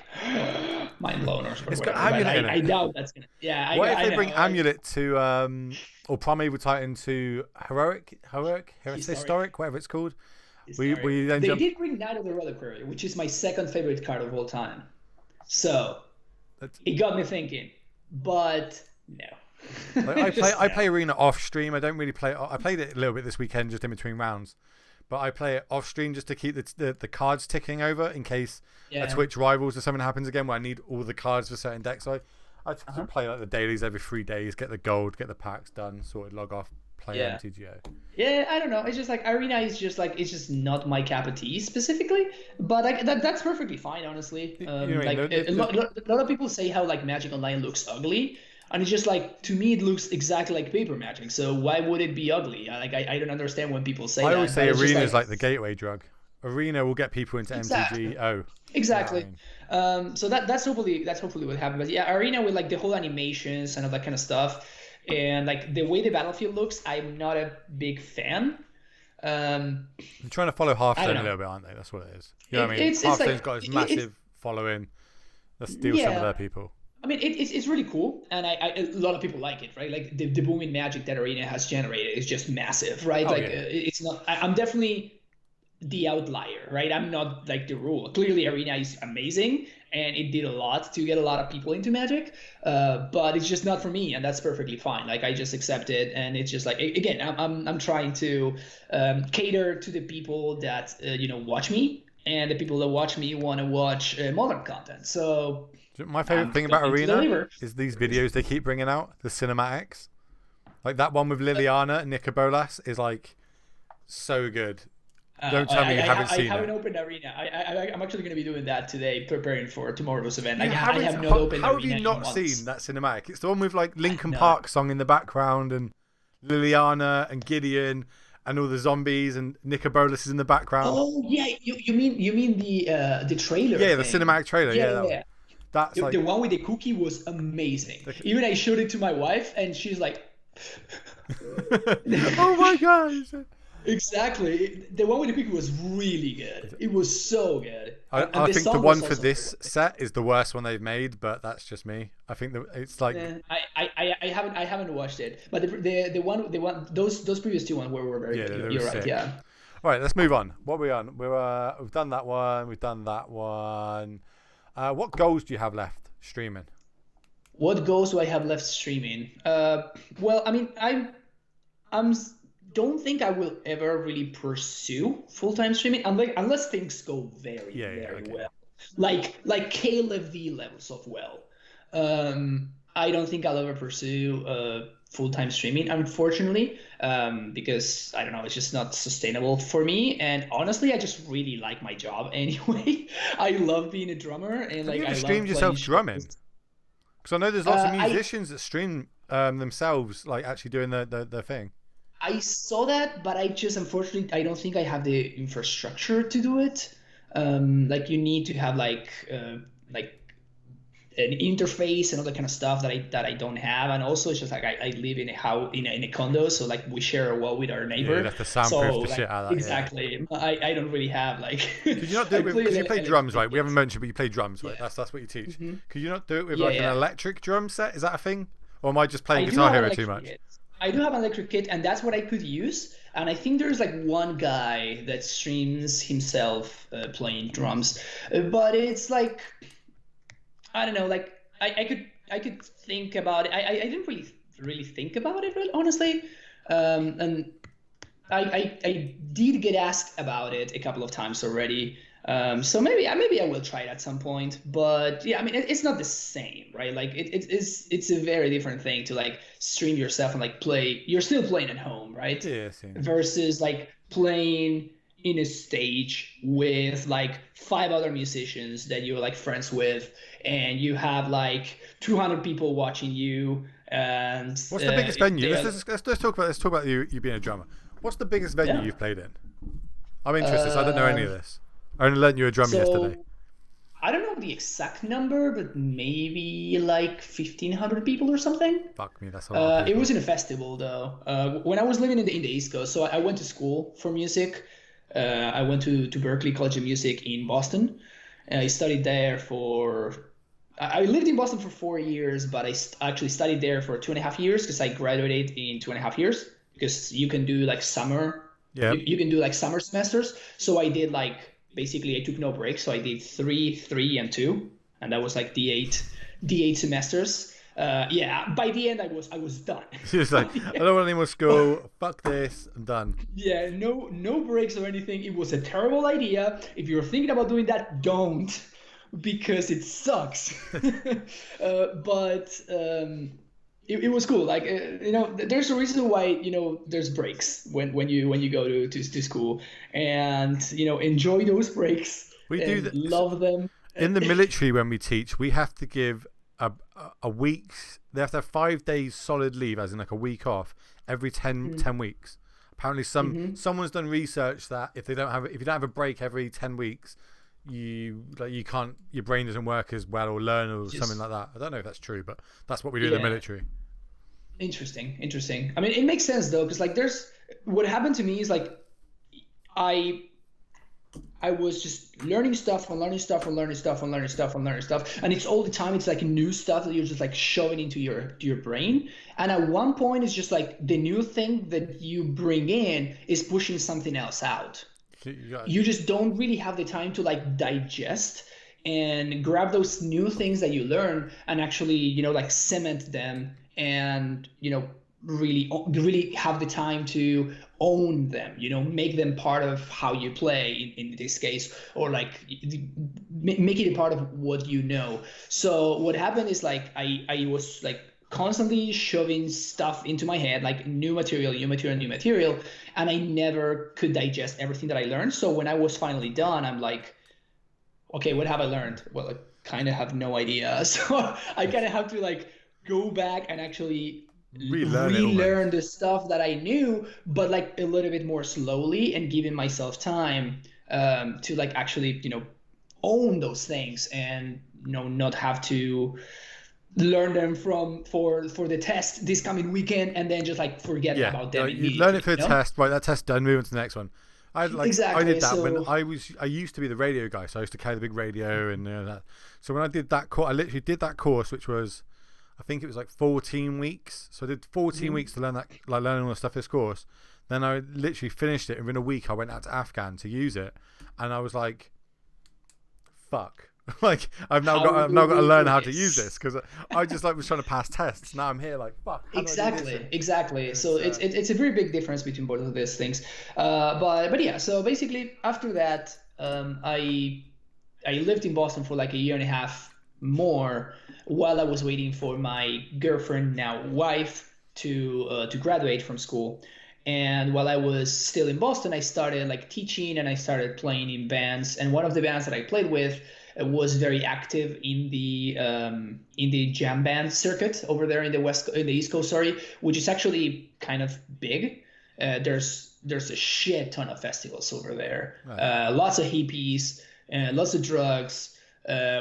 mind blown or whatever. It's got Amulet in it. I doubt that's gonna. Yeah. What if they bring Amulet to or Primevil Titan to historic, whatever it's called? They did bring Knight of the Reliquary, which is my second favorite card of all time. So it got me thinking, but no. Like I play Arena off stream. I don't really play. I played it a little bit this weekend, just in between rounds, but I play it off stream just to keep the cards ticking over in case a Twitch Rivals or something happens again where I need all the cards for certain decks. So I play like the dailies every 3 days, get the gold, get the packs done, sorted, log off. Play MTGO. Yeah, I don't know. It's just like Arena is just like it's just not my cup of tea specifically, but like that's perfectly fine, honestly. A lot of people say how like Magic Online looks ugly, and it's just like to me it looks exactly like paper Magic. So why would it be ugly? I don't understand when people say that. I always say Arena is like the gateway drug. Arena will get people into MTGO. Exactly. So that's hopefully what happens. But yeah, Arena with like the whole animations and all that kind of stuff. And like the way the battlefield looks, I'm not a big fan. They're trying to follow Hearthstone a little bit, aren't they? That's what it is. You know what I mean? Hearthstone's got this massive following. Let's steal some of their people. I mean, it's really cool, and a lot of people like it, right? Like the boom in Magic that Arena has generated is just massive, right? It's not. I'm definitely the outlier, right? I'm not like the rule. Clearly, Arena is amazing, and it did a lot to get a lot of people into Magic, but it's just not for me, and that's perfectly fine. Like I just accept it, and it's just like again, I'm trying to cater to the people that watch me, and the people that watch me want to watch modern content. So my favorite thing about Arena is these videos they keep bringing out, the cinematics, like that one with Liliana and Nicobolas is like so good. Don't tell me you haven't seen it. I haven't opened Arena. I'm actually going to be doing that today, preparing for tomorrow's event. I have not opened Arena. How have you not seen that cinematic? It's the one with like Linkin Park song in the background and Liliana and Gideon and all the zombies and Nicobolas is in the background. Oh yeah, you mean the trailer? Yeah, the cinematic trailer. Yeah. That's the one with the cookie was amazing. Even I showed it to my wife, and she's like, "Oh my god!" Exactly. The one with the cookie was really good. It was so good. I think the one for this set is the worst one they've made, but that's just me. I think that it's like I haven't watched it, but the one those previous two ones were very good. You're right. Yeah. All right, let's move on. What are we on? We've done that one. We've done that one. What goals do you have left streaming? What goals do I have left streaming? Well, I mean, I'm don't think I will ever really pursue full-time streaming unless things go very well. Like Caleb V levels of well. I don't think I'll ever pursue full-time streaming, unfortunately, because I don't know, it's just not sustainable for me. And honestly, I just really like my job anyway. I love being a drummer, and like I streamed yourself drumming. Because I know there's lots of musicians that stream themselves, like actually doing their thing. I saw that, but unfortunately, I don't think I have the infrastructure to do it. Like you need to have like an interface and all that kind of stuff that I don't have, and also it's just like I live in a condo, so like we share a wall with our neighbor. Yeah, you have to soundproof the shit out of that. Exactly. Yeah. I don't really have like. Could you not do it because you play drums, right? We haven't mentioned, but you play drums, right? That's what you teach. Mm-hmm. Could you not do it with an electric drum set? Is that a thing, or am I just playing Guitar Hero too much? I do have an electric kit, and that's what I could use. And I think there's like one guy that streams himself playing drums, but it's like, I don't know. Like I could think about it. I didn't really think about it, honestly. And I did get asked about it a couple of times already. So maybe I will try it at some point. But yeah, I mean, it's not the same, right? Like it's a very different thing to like stream yourself and like play. You're still playing at home, right? Yeah, same. Versus like playing in a stage with like 5 other musicians that you're like friends with, and you have like 200 people watching you. And what's the biggest venue? Let's talk about you being a drummer. What's the biggest venue you've played in? I'm interested. So I don't know any of this. I only learned you were a drummer yesterday. I don't know the exact number, but maybe like 1,500 people or something. Fuck me, that's a lot of people. It was in a festival though. When I was living in the East Coast, so I went to school for music. I went to Berklee College of Music in Boston. I studied there I lived in Boston for 4 years, but I actually studied there for 2.5 years because I graduated in 2.5 years, because you can do like summer. Yeah. You can do like summer semesters. So I did like, basically I took no breaks. So I did 3, 3, and 2. And that was like the eight semesters. Yeah, by the end I was done. She's like, I don't want any more school. Fuck this. I'm done. Yeah, no breaks or anything. It was a terrible idea. If you're thinking about doing that, don't, because it sucks. But it was cool. Like there's a reason why there's breaks when you go to school, and enjoy those breaks. We do love them. In the military, when we teach, we have to give a week's. They have to have 5 days solid leave, as in like a week off every 10 weeks. Apparently, someone's done research that if you don't have a break every 10 weeks, you can't, your brain doesn't work as well or learn or something like that. I don't know if that's true, but that's what we do in the military. Interesting. I mean, it makes sense though, because like what happened to me is like I was just learning stuff, and it's all the time it's like new stuff that you're just like shoving into your brain, and at one point it's just like the new thing that you bring in is pushing something else out. You just don't really have the time to like digest and grab those new things that you learn and actually like cement them, and really have the time to own them, make them part of how you play in this case, or like make it a part of what you know. So what happened is like I was like constantly shoving stuff into my head, like new material, and I never could digest everything that I learned. So when I was finally done, I'm like, okay, what have I learned? Well, I kind of have no idea. So I kind of have to like go back and actually relearn the stuff that I knew, but like a little bit more slowly, and giving myself time to like actually own those things, and not have to learn them for the test this coming weekend and then just like forget about them. You learn it for the test, right? That test done, move on to the next one. Exactly. I did that when I used to be the radio guy, so I used to carry the big radio and that. So when I did that course, I literally did that course, which was, I think it was like 14 weeks. So I did 14 weeks to learn that, like learning all the stuff this course. Then I literally finished it, and within a week I went out to Afghan to use it, and I was like, fuck. Like I've now got to learn how to use this, because I just like was trying to pass tests. Now I'm here like, fuck. Exactly. So it's a very big difference between both of these things. But yeah. So basically, after that, I lived in Boston for like a year and a half more, while I was waiting for my girlfriend, now wife, to graduate from school. And while I was still in Boston, I started like teaching, and I started playing in bands. And one of the bands that I played with was very active in the jam band circuit over there in the East Coast, which is actually kind of big. There's a shit ton of festivals over there. Right. Lots of hippies, lots of drugs,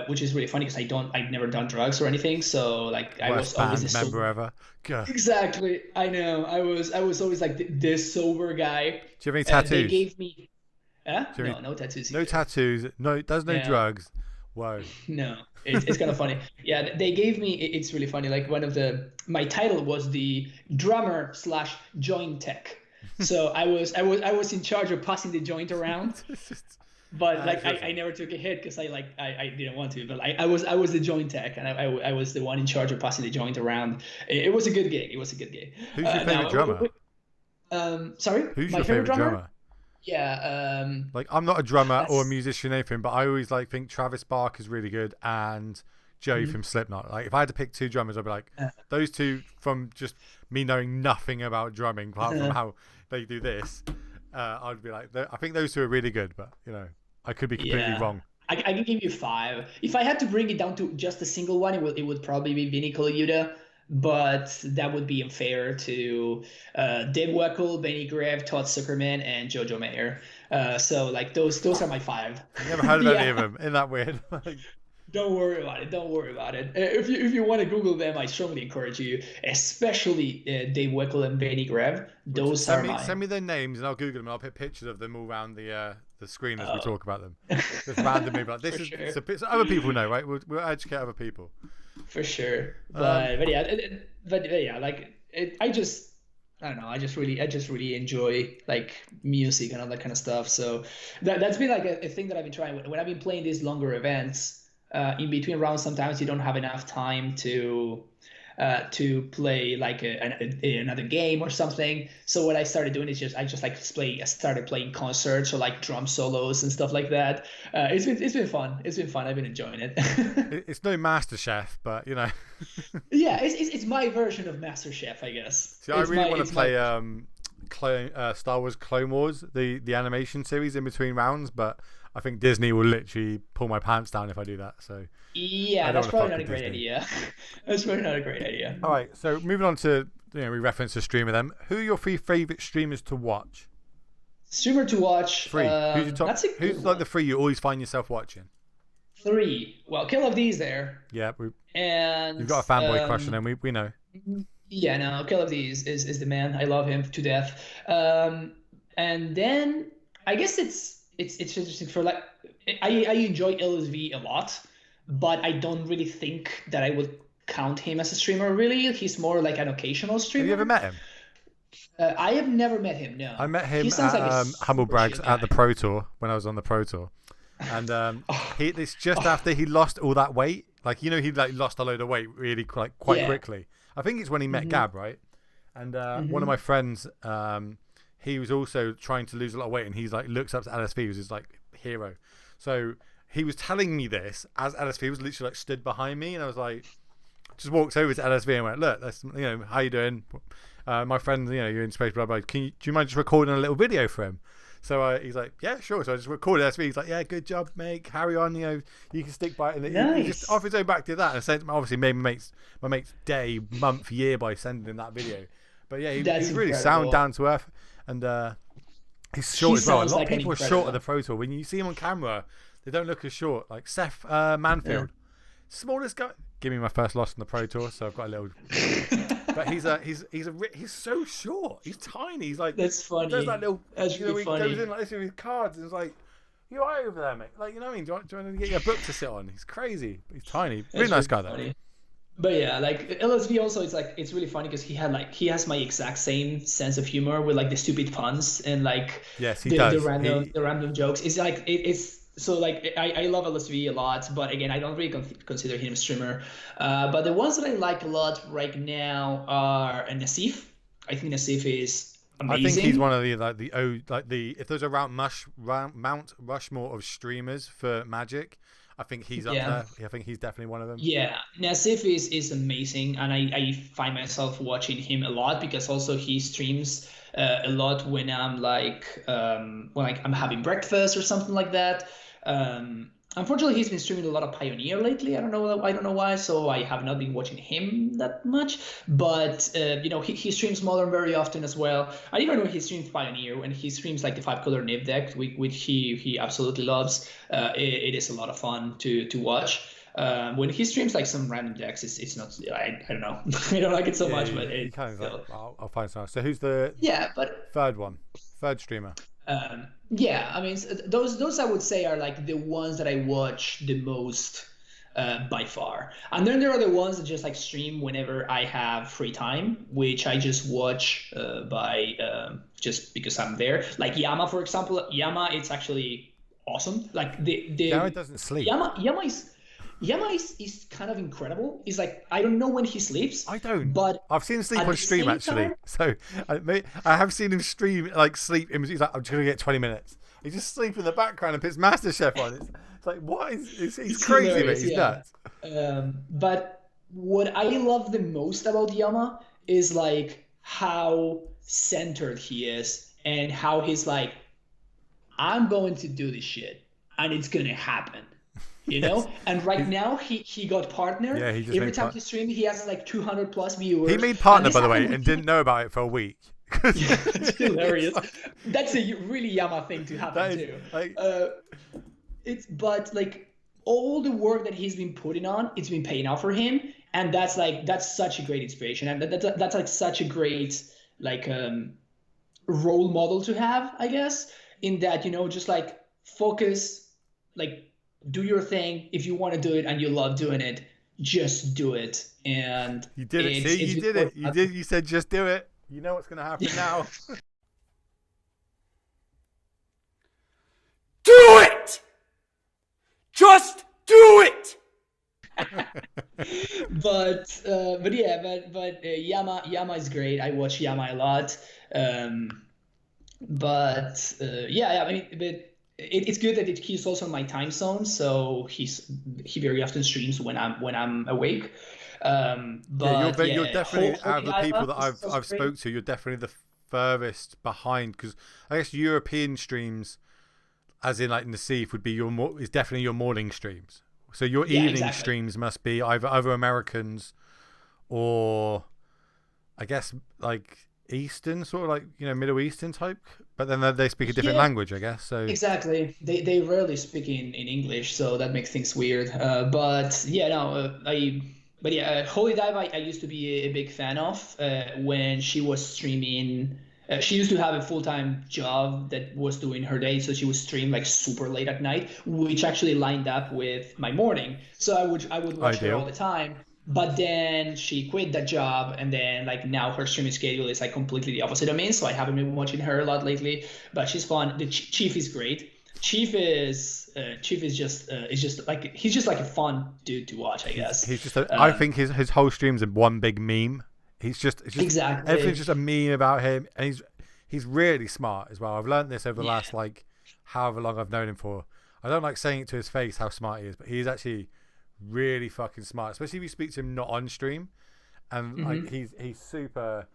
which is really funny because I've never done drugs or anything. So like I was always a member ever. God. Exactly, I know. I was always like this sober guy. Do you have any tattoos? They gave me. No tattoos. No tattoos. No, does no drugs. Whoa. No, it's kind of funny. Yeah, they gave me. It's really funny. Like my title was the drummer / joint tech. So I was in charge of passing the joint around. But like I never took a hit because I didn't want to. But I was the joint tech, and I was the one in charge of passing the joint around. It was a good gig. Who's your favorite drummer? Sorry, Who's my your favorite favorite drummer? drummer? Yeah. Like, I'm not a drummer or a That's musician or anything, but I always like think Travis Barker's really good and Joey mhm. from Slipknot. Like, if I had to pick two drummers, I'd be like, Uh, those two from just me knowing nothing about drumming apart from how they do this. I'd be like, I think those two are really good, but I could be completely yeah. wrong. I can give you five. If I had to bring it down to just a single one, it would probably be Vinny Colaiuta, but that would be unfair to Dave Weckl, Benny Greb, Todd Zuckerman, and Jojo Mayer. So like those are my five. Never heard of any of Yeah. them. Isn't that weird? Like, Don't worry about it. Don't worry about it. If you want to Google them, I strongly encourage you, especially Dave Weckl and Benny Greb. just Those send are me my. send me their names and I'll Google them and I'll put pictures of them all around the screen as we Oh, talk about them. Just randomly, but this for is sure. so other people know, right? We'll educate other people. For sure. Um, But yeah, but yeah, like I don't know. I just really enjoy like music and all that kind of stuff. So that's been like a thing that I've been trying when I've been playing these longer events. In between rounds, sometimes you don't have enough time to play like another game or something. So what I started doing is I started playing concerts or like drum solos and stuff like that. It's been fun. It's been fun. I've been enjoying it. it's no Master Chef, but Yeah, it's my version of MasterChef, I guess. See, I It's really my want to it's my play version. Star Wars Clone Wars, the animation series in between rounds, but I think Disney will literally pull my pants down if I do that. So I Yeah, don't that's want to probably fuck not a with great Disney. idea. That's probably not a great idea. All right, so moving on to we reference a streamer then. Who are your three favorite streamers to watch? Streamer to watch. Three. Who's your top? That's a good Who's like the one. three you always find yourself watching? Three. Well, Kill of D's there, Yeah, you've and got a fanboy crush on him. We know. yeah, no, Kill of D's is the man. I love him to death. And then I guess it's interesting for like I enjoy LSV a lot, but I don't really think that I would count him as a streamer. Really, he's more like an occasional Have you ever streamer. met him? I have never met him. I No, met he him sounds at like a Humble super Brags chill at the guy. Pro Tour when I was on the Pro Tour, and Oh, it's just oh, after he lost all that weight. Like he like lost a load of weight really quite yeah. quickly. I think it's when he met Mhm. Gab, right? And one of Mhm. my friends, he was also trying to lose a lot of weight, and he's like looks up to LSV, who's his like hero. So he was telling me this as LSV was literally like stood behind me, and I was like, just walked over to LSV and went, look, that's how you doing? My friend, you're in space, blah blah. Do you mind just recording a little video for him? So he's like, yeah, sure. So I just recorded LSV. He's like, yeah, good job, mate. Carry on. You can stick by it. And he just off Nice. his own back did that, and sent obviously made my mate's day, month, year by sending him that video. But yeah, he That's was really sound, incredible. down to earth, and he's He short as well. A sounds lot of like an people are short at the incredible. Pro Tour. When you see him on camera, they don't look as short. Like Seth Yeah. Manfield, smallest guy. Give me my first loss on the Pro Tour, so I've got a little. But he's so short. He's tiny. He's like That's he does that funny. little. That's really He goes in funny. like this with his cards, and it's like, you are over there, mate. Like what I mean? Do you want to get you a book to sit on? He's crazy. But he's tiny. Really That's nice really guy though. funny. But yeah, like LSV also, it's really funny because he has my exact same sense of humor with like the stupid puns and like Yes, he the does. random the random jokes. It's like it's so like I love LSV a lot, but again I don't really consider him a streamer. But the ones that I like a lot right now are Nassif. I think Nassif is I think he's amazing. one of the if there's a Mount Rushmore of streamers for Magic, I think he's up Yeah. there. I think he's definitely one of them. Yeah, Nassif is amazing, and I find myself watching him a lot because also he streams a lot when I'm I'm having breakfast or something like that. Unfortunately, he's been streaming a lot of Pioneer lately. I don't know why, so I have not been watching him that much. But he streams Modern very often as well. I even know he streams Pioneer, and he streams like the 5-color Nib deck, which he absolutely loves. It is a lot of fun to watch. When he streams like some random decks, it's not. I don't know. I don't like it so Yeah, much, but he it's kind of like, still. I'll find someone. So who's the Yeah, but third one? Third streamer. yeah, I mean, those I would say are like the ones that I watch the most by far. And then there are the ones that just like stream whenever I have free time, which I just watch by just because I'm there. Like Yama, for example. Yama, it's actually awesome. Like Jared the doesn't sleep. Yama is. Yama is kind of incredible. He's like, I don't know when he sleeps. I don't. But I've seen him sleep on stream actually. So I have seen him stream like sleep. He's like, I'm just gonna get 20 minutes. He just sleep in the background and puts MasterChef on. It's like, what is he's crazy, mate. He's nuts. But what I love the most about Yama is like how centered he is and how he's like, I'm going to do this shit and it's gonna happen. You know, and right now he got partner. Yeah, he just every time he streams, he has like 200 plus viewers. He made partner, by the way, and didn't know about it for a week. Yeah, it's hilarious. That's a really Yama thing to happen too. Like, but like all the work that he's been putting on, it's been paying off for him, and that's such a great inspiration, and that's like such a great like role model to have, I guess. In that, you know, just like focus, like. Do your thing. If you want to do it and you love doing it, just do it. And you did it. See, you did it. You did. You said just do it. You know what's going to happen now. Do it! Just do it! but Yama is great. I watch Yama a lot. I mean, but. It's good that he's also in my time zone, so he very often streams when I'm awake. But you're definitely out of the people that I've great. spoke to. You're definitely the furthest behind, because I guess European streams, as in like Nassif, would be is definitely your morning streams. So your evening streams must be either other Americans or I guess like Eastern, sort of like, you know, Middle Eastern type, but then they speak a different language, I guess. So exactly, they rarely speak in English, so that makes things weird. Holy Dive I used to be a big fan of when she was streaming. She used to have a full-time job that was doing her day, so she would stream like super late at night, which actually lined up with my morning. So I would watch her all the time. But then she quit that job, and then like now her streaming schedule is like completely the opposite of me. So I haven't been watching her a lot lately. But she's fun. The Chief is great. Chief is just he's just like a fun dude to watch, I guess. He's just I think his whole stream's one big meme. It's just exactly everything's just a meme about him, and he's really smart as well. I've learned this over the last like however long I've known him for. I don't like saying it to his face how smart he is, but he's actually really fucking smart, especially if you speak to him not on stream, and like he's super.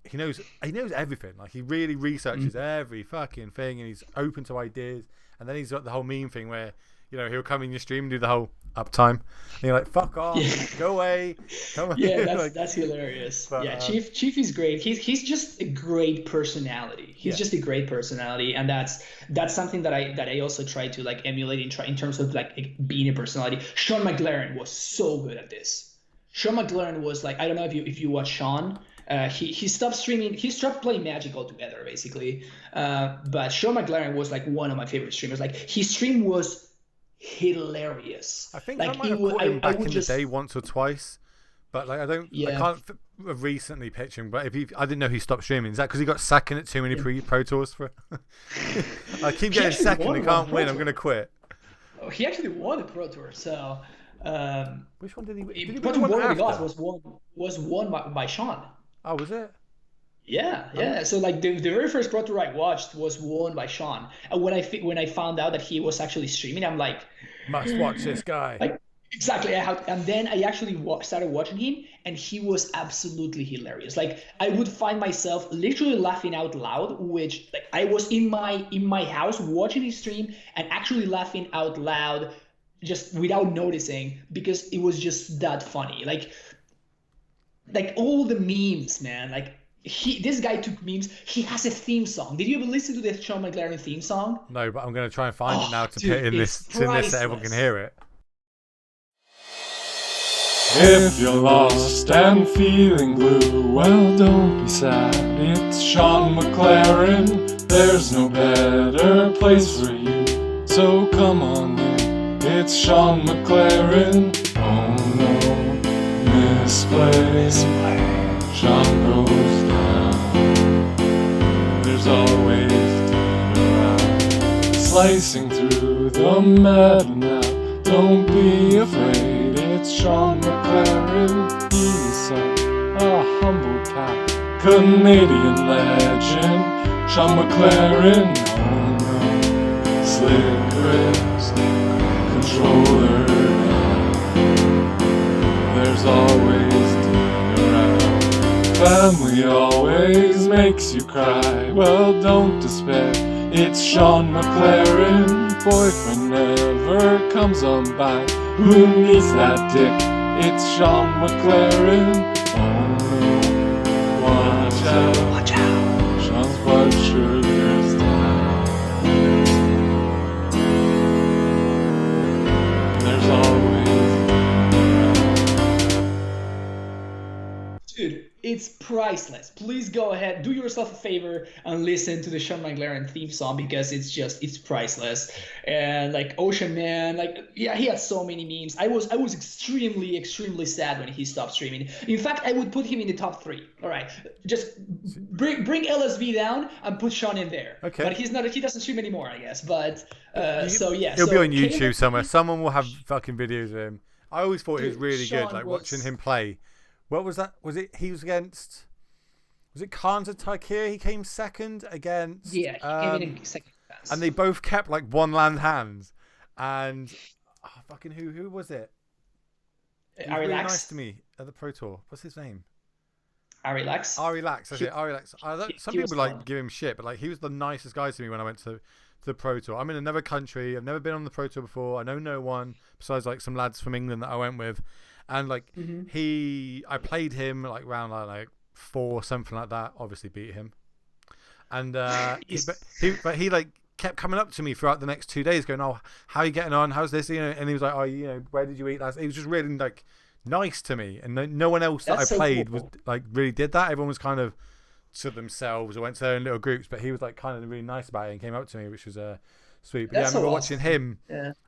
He knows everything. Like he really researches every fucking thing, and he's open to ideas. And then he's got the whole meme thing where, you know, he'll come in your stream and do the whole uptime, and you're like, "Fuck off, go away." That's hilarious. But, Chief is great. He's just a great personality. He's just a great personality, and that's something that I also try to like emulate in terms of like being a personality. Sean McLaren was so good at this. Sean McLaren was like, I don't know if you watch Sean. He stopped streaming. He stopped playing Magic altogether, basically. But Sean McLaren was like one of my favorite streamers. Like his stream was hilarious. I think like, I might have caught him back in the day once or twice, but like I can't recently pitch him. But I didn't know he stopped streaming. Is that because he got second at too many Pro Tours for? I keep getting second. I can't win. I'm gonna quit. Oh, he actually won the Pro Tour. So. Which one did he win? Did he Pro Tour Born of the Gods was won by Sean. Oh, was it? Yeah. So like the very first Pro Tour I watched was won by Sean. And when I found out that he was actually streaming, I'm like, must watch this guy. Like exactly. And then I actually started watching him, and he was absolutely hilarious. Like I would find myself literally laughing out loud, which like I was in my house watching his stream and actually laughing out loud just without noticing, because it was just that funny. Like all the memes, man. Like this guy took memes. He has a theme song. Did you ever listen to the Sean McLaren theme song? No, but I'm going to try and find it now to put in this so everyone can hear it. If you're lost and feeling blue, well, don't be sad. It's Sean McLaren. There's no better place for you. So come on in. It's Sean McLaren. Oh no. Misplaced, Sean goes down. There's always to be around. Slicing through the meta now. Don't be afraid, it's Sean McLaren. He's such a humble cat. Canadian legend, Sean McLaren. Oh no, slick grips, controller. There's always Dean around. Family always makes you cry. Well, don't despair, it's Sean McLaren. Boyfriend never comes on by. Who needs that dick? It's Sean McLaren. Oh no, watch out. Watch out. Sean's blood sugar's down. There's always Dude, it's priceless. Please go ahead, do yourself a favor and listen to the Sean McLaren theme song because it's priceless. And like Ocean Man, like yeah, he had so many memes. I was extremely sad when he stopped streaming. In fact, I would put him in the top 3. All right, just bring LSV down and put Sean in there. Okay. But he doesn't stream anymore, I guess. But so yeah, He'll so be on Caleb- YouTube somewhere. Someone will have fucking videos of him. I always thought he was Dude, really good, Sean like was- watching him play. What was that? Was it he was against? Was it Kanza Taikir? He came second against. Yeah, he came in a second class. And they both kept like one land hands. And fucking who was it? He was Ari really Lax. nice to me at the Pro Tour. What's his name? Ari Lax. Ari Lax. That's He- it. Ari Lax. Some he was people like fun. give him shit, but like he was the nicest guy to me when I went to the Pro Tour. I'm in another country. I've never been on the Pro Tour before. I know no one besides like some lads from England that I went with, and like I played him like round like 4, something like that. Obviously beat him, and he like kept coming up to me throughout the next 2 days, going, "Oh, how are you getting on? How's this?" And he was like, "Oh, where did you eat last?" He was just really like nice to me, and no one else that That's I so played cool. was like really did that. Everyone was kind of to themselves or went to their own little groups, but he was like kind of really nice about it and came up to me, which was sweet. But That's I so remember awesome. watching him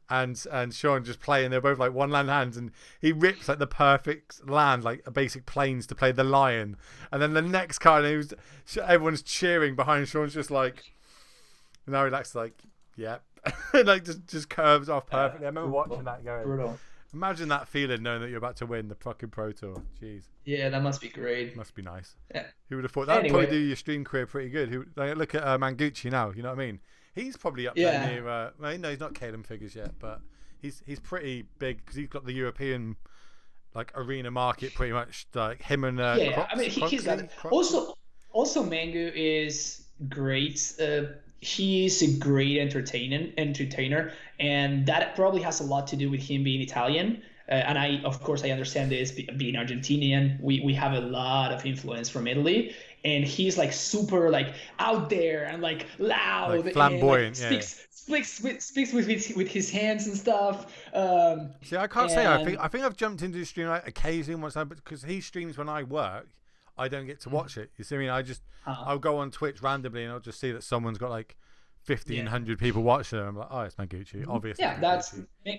and Sean just play, and they're both like one land hands, and he rips like the perfect land, like a basic planes to play the lion, and then the next card, and everyone's cheering behind. Sean's just like, now he likes like, yep, like just curves off perfectly. I remember watching that going. Brutal. Imagine that feeling knowing that you're about to win the fucking Pro Tour. Jeez, Yeah, that must be great. must be nice. Yeah. Who would have thought that would Anyway. probably do your stream career pretty good? Like, look at Mangucci now. You know what I mean? He's probably up Yeah. there near. Well, no, he's not Caleb figures yet, but he's pretty big because he's got the European like arena market pretty much. Like him and Yeah, I mean he's got Croxley? also Mangu is great. He's a great entertainer, and that probably has a lot to do with him being Italian. And I, of course, I understand this being Argentinian. We have a lot of influence from Italy, and he's like super like out there and like loud, Like flamboyant, and, like, speaks with his hands and stuff. See, I can't say. I and- think I've jumped into the stream like occasionally once, because he streams when I work. I don't get to watch it. You see what I mean? I'll go on Twitch randomly and I'll just see that someone's got like 1,500 people watching them. I'm like, oh, it's Mangucci, obviously. Yeah,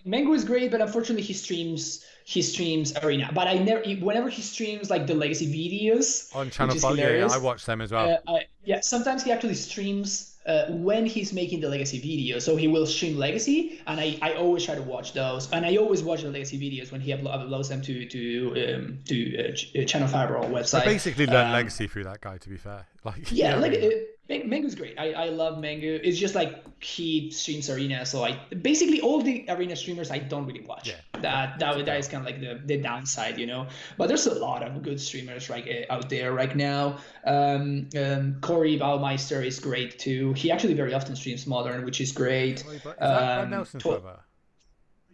Mango is great, but unfortunately he streams Arena. But whenever he streams like the legacy videos on Channel which is 5. Yeah, hilarious, I watch them as well. sometimes he actually streams when he's making the legacy video. So he will stream legacy, and I always try to watch those, and I always watch the legacy videos when he uploads them to Channel 5 website. I basically learned legacy through that guy, to be fair. Like, Yeah, you know what I mean? Mango's great. I love Mango. It's just like he streams Arena, so basically all the Arena streamers I don't really watch. Yeah. That is kind of like the downside, you know. But there's a lot of good streamers out there right now. Corey Baumeister is great too. He actually very often streams Modern, which is great. Is that Brad Nelson's brother?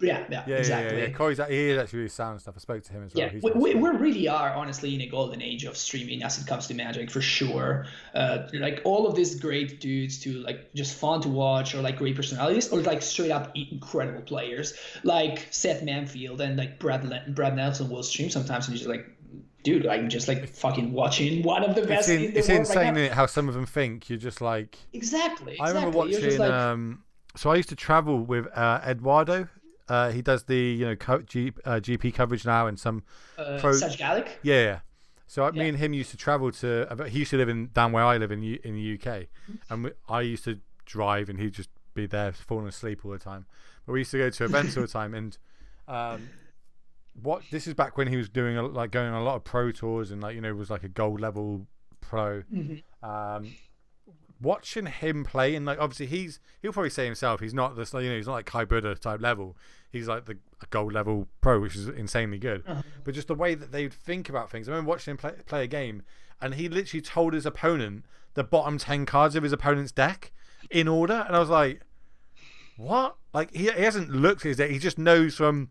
Yeah, exactly. Yeah. Corey's he is actually really sound stuff. I spoke to him as well. Yeah, He's we awesome. really are honestly in a golden age of streaming as it comes to Magic, for sure. Like all of these great dudes to like just fun to watch, or like great personalities, or like straight up incredible players like Seth Manfield and like Brad Nelson will stream sometimes, and you're just like, dude, I'm just like fucking watching one of the best in the It's world insane, right now. isn't it, how some of them think. You're just like, Exactly. I remember You're just watching. like, So I used to travel with Eduardo. He does the GP coverage now and some Such Gallic. Yeah. So me and him used to travel to. He used to live down where I live in the UK, and I used to drive, and he'd just be there falling asleep all the time. But we used to go to events all the time, and this is back when he was doing going on a lot of pro tours, and was like a gold level pro. Watching him play, and obviously he'll probably say himself he's not this, he's not like Kai Buddha type level. He's like a gold level pro, which is insanely good. But just the way that they would think about things. I remember watching him play a game, and he literally told his opponent the bottom 10 cards of his opponent's deck in order, and I was like, what? Like he hasn't looked at his deck. He just knows from.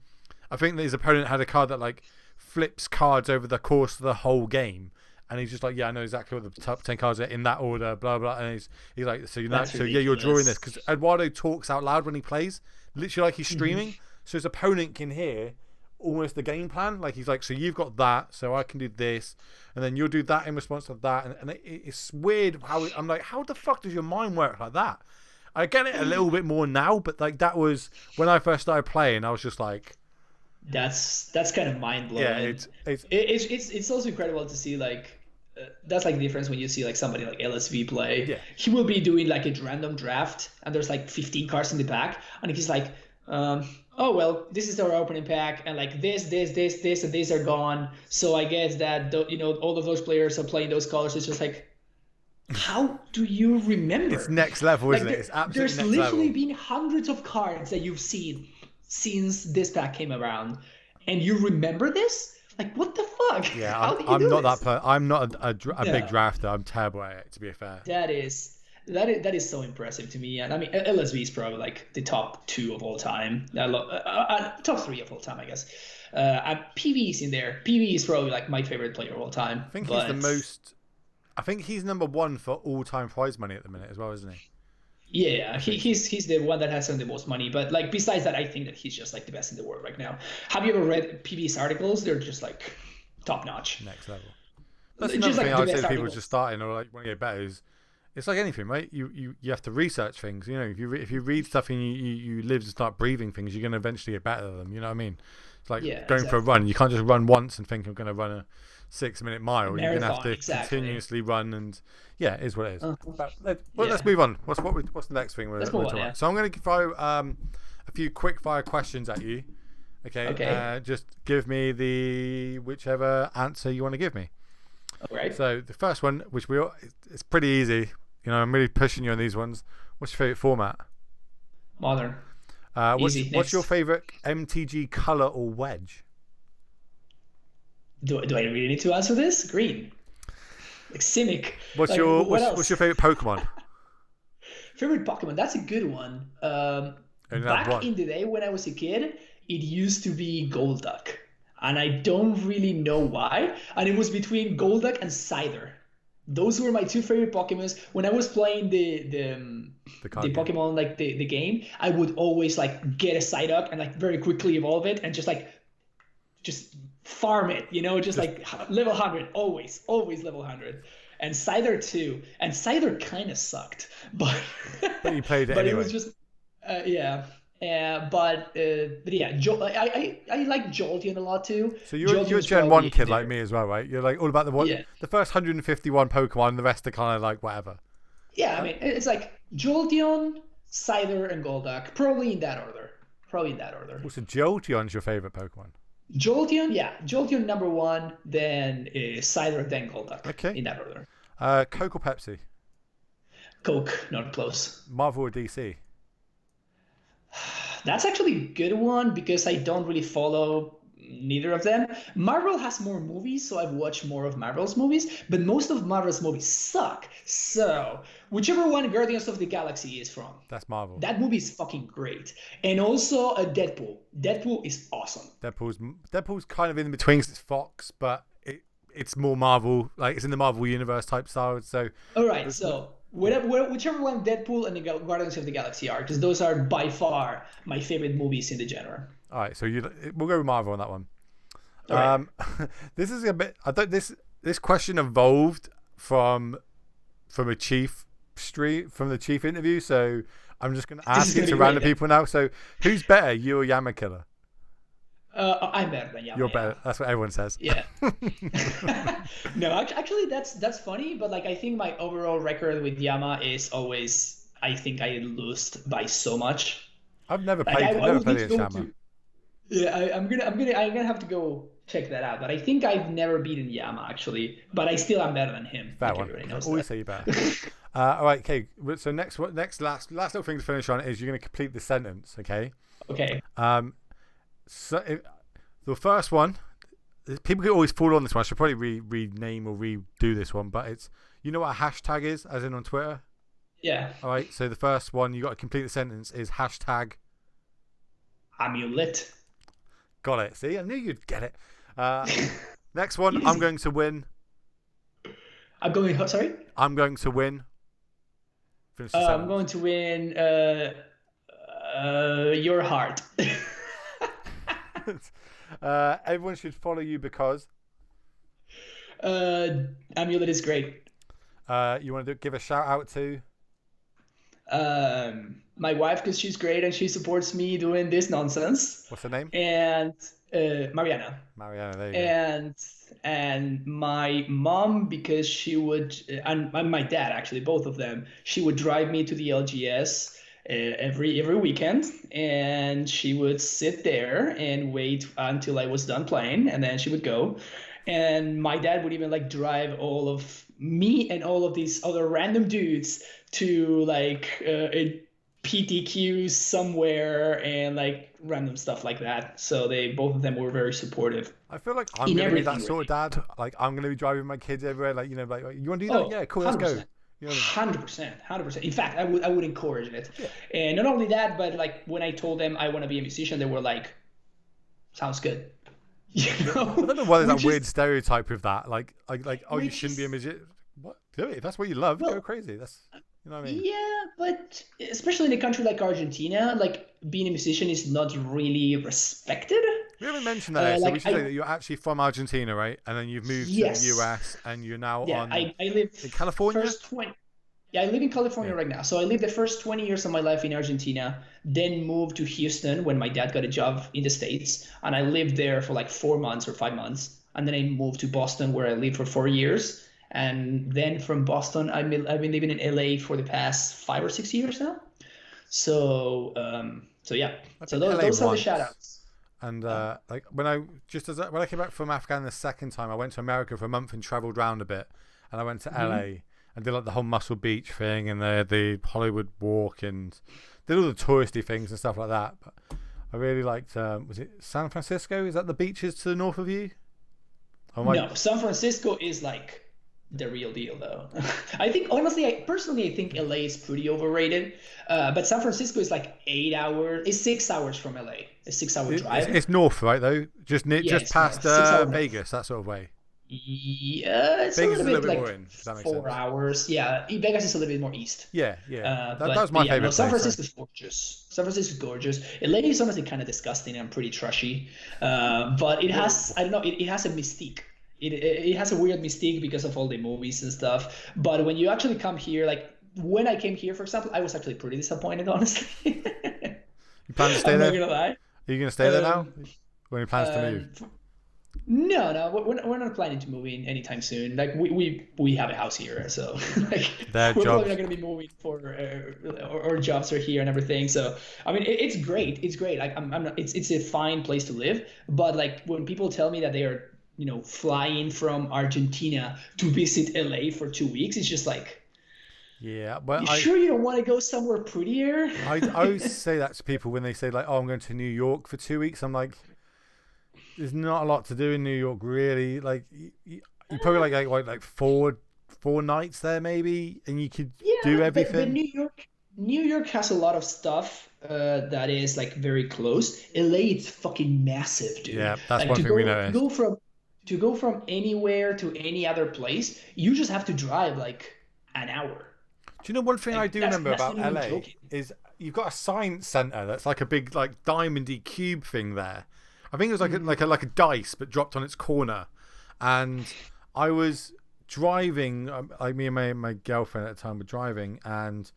I think that his opponent had a card that flips cards over the course of the whole game. And he's just like, yeah, I know exactly what the top 10 cards are in that order, blah, blah. And he's like, so you're drawing this. Because Eduardo talks out loud when he plays, literally like he's streaming. So his opponent can hear almost the game plan. Like he's like, so you've got that, so I can do this. And then you'll do that in response to that. And it's weird how I'm like, how the fuck does your mind work like that? I get it a little bit more now, but that was when I first started playing, I was just like, that's kind of mind blowing. Yeah, it's also incredible to see that's the difference when you see somebody like LSV play. Yeah. He will be doing a random draft, and there's 15 cards in the back, and he's like, oh well, this is our opening pack, and this, and these are gone. So I guess that all of those players are playing those colors. It's just how do you remember? It's next level, isn't it? It's absolutely there's next literally level. been hundreds of cards that you've seen since this pack came around, and you remember this? What the fuck? Yeah, I'm not that. I'm not a big drafter. I'm terrible at it, to be fair. That is so impressive to me. And I mean, LSV is probably the top 2 of all time. Top 3 of all time, I guess. PV is in there. PV is probably my favorite player of all time. I think he's the most. I think he's number 1 for all-time prize money at the minute as well, isn't he? Yeah, he's the one that has the most money. But besides that, I think that he's just the best in the world right now. Have you ever read PV's articles? They're just top notch. Next level. That's another thing I would say to people just starting or want to get better is, it's like anything, right? You have to research things. If you read stuff and you live and start breathing things, you're going to eventually get better at them. You know what I mean? It's going for a run. You can't just run once and think I'm going to run a 6-minute mile. You're going to have to continuously run, and yeah, it is what it is. But let's move on. What's the next thing we're talking about? So I'm going to throw a few quick fire questions at you. Okay. Just give me the whichever answer you want to give me. All right. So the first one, it's pretty easy. I'm really pushing you on these ones. What's your favorite format? Modern. What's your favorite MTG color or wedge? Do I really need to answer this? Green. Cynic. What's your favorite Pokemon? Favorite Pokemon? That's a good one. Back in the day when I was a kid, it used to be Golduck. And I don't really know why. And it was between Golduck and Scyther. Those were my 2 favorite Pokemons. When I was playing the Pokemon, the game, I would always get a Psyduck and very quickly evolve it and just farm it, just level 100, always level 100. And Scyther too. And Scyther kind of sucked, but you played it but anyway. It was just yeah. But yeah, I like Jolteon a lot too. So you're a Gen 1 kid like me as well, right? You're all about the first 151 Pokemon, and the rest are kind of whatever. Yeah, I mean, it's Jolteon, Scyther, and Golduck, probably in that order. So Jolteon's your favorite Pokemon? Jolteon, yeah. Jolteon number 1, then Scyther, then Golduck. Okay. In that order. Coke or Pepsi? Coke, not close. Marvel or DC? That's actually a good one because I don't really follow neither of them. Marvel has more movies, so I've watched more of Marvel's movies, but most of Marvel's movies suck. So whichever one Guardians of the Galaxy is from, that's Marvel. That movie is fucking great. And also Deadpool. Deadpool is awesome. Deadpool's kind of in between 'cause it's Fox, but it's more Marvel, it's in the Marvel universe type style. So all right, so whichever one Deadpool and the Guardians of the Galaxy are, because those are by far my favorite movies in the genre. All right, so we'll go with Marvel on that one. Right. This is a bit. I thought this question evolved from the Chief interview. So I'm just going to ask it to random people now. So who's better, you or Yamakiller? I'm better than Yama. You're better. That's what everyone says. Yeah. No, actually, that's funny. But I think my overall record with Yama is always I think I lost by so much. I've never Like played. I Never would played need to against go Yama. to. Yeah, I'm gonna have to go check that out. But I think I've never beaten Yama actually. But I still am better than him. Fair Like one. everybody knows Always that. say you're better. All right, okay. So last little thing to finish on is you're going to complete the sentence. Okay. Okay. The first one, people can always fall on this one. I should probably rename or redo this one, but it's, you know what a hashtag is, as in on Twitter? Yeah. All right, so the first one, you got to complete the sentence, is hashtag Amulet. got it. See, I knew you'd get it. Next one, I'm going to win. I'm going. Sorry. I'm going to win. Finish the I'm sentence. going to win. Your heart. Everyone should follow you because Amulet is great. you want to give a shout out to My wife, because she's great and she supports me doing this nonsense. what's her name? And Mariana. Mariana. There you go. And my mom, because she would, and my dad actually, both of them, she would drive me to the LGS every weekend, and she would sit there and wait until I was done playing, and then she would go. And my dad would even like drive all of me and all of these other random dudes to like a PTQ somewhere and like random stuff like that. So both of them were very supportive. I feel like I'm In going to be that everything, sort of dad. Like, I'm going to be driving my kids everywhere. Like, you know, like, you want to do that? Yeah, cool, let's go. 100%. You know what I mean? 100%. In fact, I would encourage it. Yeah. And not only that, but like when I told them I want to be a musician, they were like, "Sounds good." You know? I don't know why there's that Which weird is- stereotype with that. Like, oh, you which shouldn't be a is- musician. What? Do it. If that's what you love, Well, go crazy. That's, you know what I mean? Yeah, but especially in a country like Argentina, like being a musician is not really respected. We haven't mentioned that, so like we should say that you're actually from Argentina, right? And then you've moved Yes. to the US, and you're now Yeah, on. I live in California? Yeah, I live in California Yeah. right now. So I lived the first 20 years of my life in Argentina, then moved to Houston when my dad got a job in the States, and I lived there for like 4 months or 5 months, and then I moved to Boston where I lived for 4 years, and then from Boston I've been living in LA for the past 5 or 6 years now. So yeah, so been to LA those are the once. shout outs. And like when I came back from Afghan the second time, I went to America for a month and travelled around a bit, and I went to LA and did like the whole Muscle Beach thing and the Hollywood Walk and did all the touristy things and stuff like that. But I really liked was it San Francisco? Is that the beaches to the north of you? Oh my! No, San Francisco is like the real deal, though. I think honestly, I think LA is pretty overrated. But San Francisco is like 8 hours. It's 6 hours from LA. A 6 hour drive. It's north, right? Though, just it's past north. 6 hour north. Vegas, that sort of way. Yeah, it's Vegas a is little bit like more in, if that makes 4 sense. hours. Yeah, Vegas is a little bit more east. Yeah. That was my but yeah, favorite no, San place. Francisco is gorgeous. San Francisco is gorgeous. LA is honestly kind of disgusting and pretty trashy. But it has, I don't know, it has a mystique. It has a weird mystique because of all the movies and stuff. But when you actually come here, like when I came here, for example, I was actually pretty disappointed, honestly. You plan to stay I'm there? not gonna lie. Are you going to stay there now? When are your plans to move? No, we're not planning to move in anytime soon. Like we have a house here, so like Their we're jobs. probably not gonna be moving for our jobs are here and everything. So I mean, it's great. It's great. Like I'm not. It's a fine place to live. But like when people tell me that they are flying from Argentina to visit LA for 2 weeks, it's just like. Yeah, well, Sure you don't want to go somewhere prettier? I always say that to people when they say like, "Oh, I'm going to New York for 2 weeks." I'm like, "There's not a lot to do in New York, really. Like, you probably like four nights there, maybe, and you could do everything." But New York has a lot of stuff that is like very close. LA, it's fucking massive, dude. Yeah, that's like, one thing we noticed. To go from anywhere to any other place, you just have to drive like an hour. Do you know one thing I do remember that's about not even LA joking. is you've got a science center that's like a big like diamondy cube thing there. I think it was like a dice but dropped on its corner, and I was driving. Like me and my girlfriend at the time were driving, and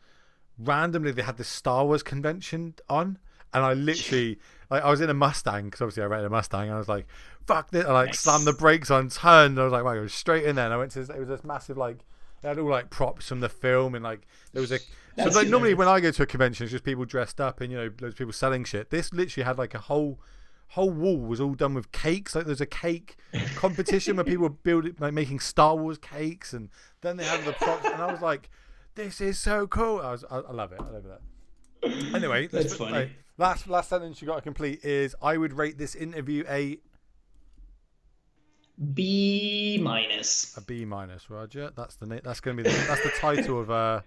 randomly they had this Star Wars convention on, and I literally I was in a Mustang because obviously I rented a Mustang, and I was like, "Fuck this!" I slammed the brakes on, turned, and I was like, "Wow!" I was straight in there, and I went to it was this massive like. They had all like props from the film, and like there was a. So That's like normally hilarious. when I go to a convention, it's just people dressed up and loads of people selling shit. This literally had like a whole wall was all done with cakes. Like there's a cake competition where people were building like making Star Wars cakes, and then they had the props, and I was like, this is so cool. I love it. I love that. Anyway, That's funny. Last sentence you got to complete is I would rate this interview a B-. A B-, Roger. That's the that's going to be that's the title of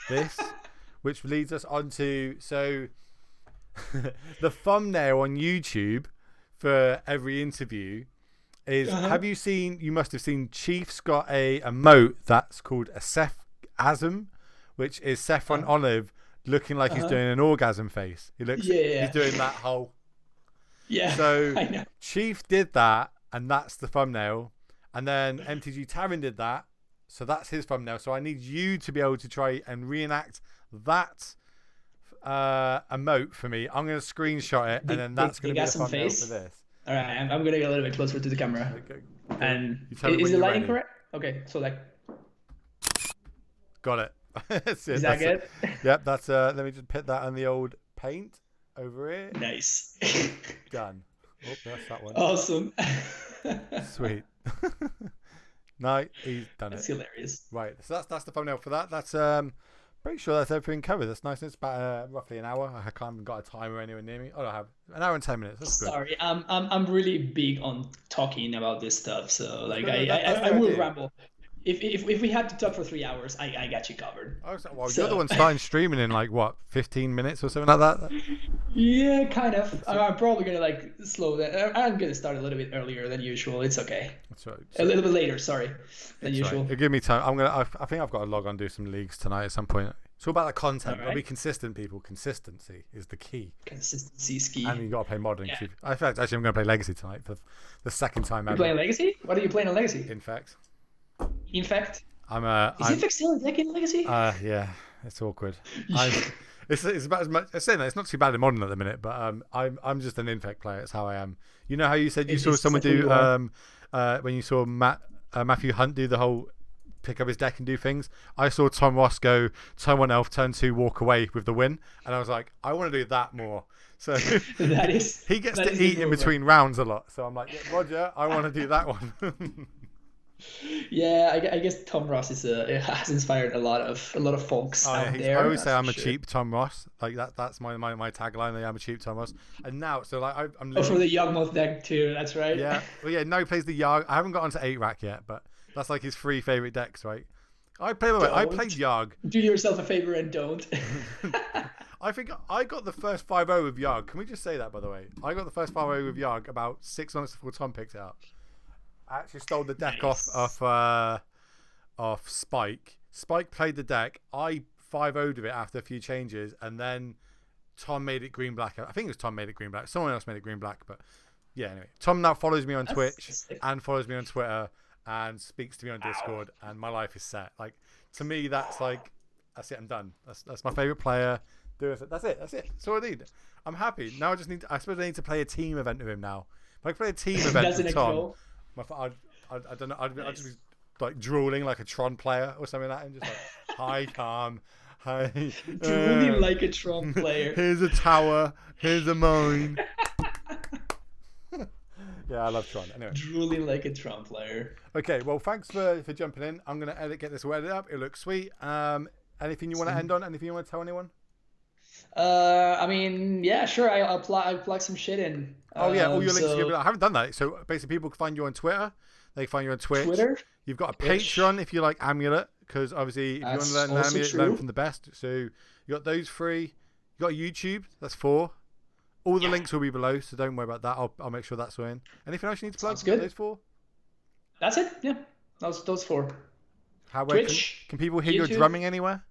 this, which leads us on to the thumbnail on YouTube for every interview is have you seen? You must have seen. Chief's got a emote that's called a Seth-asm, which is Saffron Olive looking like he's doing an orgasm face. He looks he's doing that whole. Yeah. So I know. Chief did that. And that's the thumbnail. And then MTG Taran did that. So that's his thumbnail. So I need you to be able to try and reenact that emote for me. I'm going to screenshot it. And then that's going to be the thumbnail for this. All right. I'm going to get a little bit closer to the camera. Okay. And is the lighting correct? Okay. So like. Got it. That's it. Is that good? Yep. That's let me just put that on the old paint over here. Nice. Done. Oh, that's that one. Awesome. Sweet. No, he's done That's it. hilarious. Right, so that's the thumbnail for that. That's pretty sure that's everything covered. That's nice. It's about roughly an hour. I can't even got a timer anywhere near me. Oh, I have an hour and 10 minutes. That's good. Sorry, I'm really big on talking about this stuff. So like That's I the will idea. ramble. If we had to talk for 3 hours, I got you covered. Oh, well, So- you're the one starting streaming in like what 15 minutes or something like that. Yeah, kind of. I'm probably gonna like slow that. I'm gonna start a little bit earlier than usual. It's okay. That's right. A little bit later, sorry, than It's usual. right. Give me time. I think I've got to log on and do some leagues tonight at some point. It's all about the content. All Gotta be right. consistent, people. Consistency is the key. Consistency is key. And you got to play modern. Yeah. In fact, actually, I'm going to play Legacy tonight for the second time You ever. playing Legacy? What are you playing on Legacy? In fact, Infect? I'm Is Infect still a deck in Legacy? yeah, it's awkward. It's about as much. I'm saying that it's not too bad in modern at the minute, but I'm just an infect player. It's how I am. You know how you said you saw It's someone exactly do who you when you saw Matthew Hunt do the whole pick up his deck and do things. I saw Tom Ross go turn 1 elf, turn 2, walk away with the win, and I was like, I want to do that more. So That is. he gets that to is the eat in movement. between rounds a lot. So I'm like, yeah, Roger, I want to do that one. Yeah, I guess Tom Ross has inspired a lot of folks out there. I always say that's I'm for a sure. cheap Tom Ross. Like that's my tagline. I'm a cheap Tom Ross. And now, so like I'm Oh, for living, the Yawgmoth deck too. That's right. yeah. Well, yeah. No, he plays the Yarg. I haven't got onto 8 rack yet, but that's like his 3 favorite decks, right? I played Yarg. Do yourself a favor and don't. I think I got the first 5-0 with Yarg. Can we just say that, by the way? I got the first 5-0 with Yarg about 6 months before Tom picked it up. I actually stole the deck Nice. off Spike. Spike played the deck. I 5-0'd of it after a few changes, and then Tom made it green-black. I think it was Tom made it green-black. Someone else made it green-black, but yeah, anyway. Tom now follows me on Twitch sick. and follows me on Twitter and speaks to me on Discord, and my life is set. Like, to me, that's it. I'm done. That's my favorite player. That's it. That's all I need. I'm happy. Now I suppose I need to play a team event with him now. If I play a team event That's the with next Tom, goal. I don't know. I'd just be like drooling like a Tron player or something like that, and just like, hi Tom, hi. Drooling like a Tron player. Here's a tower. Here's a mine. Yeah, I love Tron. Anyway, Drooling like a Tron player. okay. Well, thanks for jumping in. I'm gonna get this all edited up. It looks sweet. Anything you want to end on? Anything you want to tell anyone? I mean, yeah, sure. I'll plug some shit in. Oh yeah, all your links. So, I haven't done that. So basically, people can find you on Twitter. They can find you on Twitch. Twitter. You've got a Twitch. Patreon if you like Amulet, because obviously if you want That's to learn also Amulet, learn true. from the best. So you got those 3. You got YouTube. That's 4. All the links will be below, so don't worry about that. I'll make sure that's all in. Anything else you need to plug? Sounds good. Those 4. That's it. Yeah, those 4. Where Twitch, can people hear your YouTube. drumming anywhere?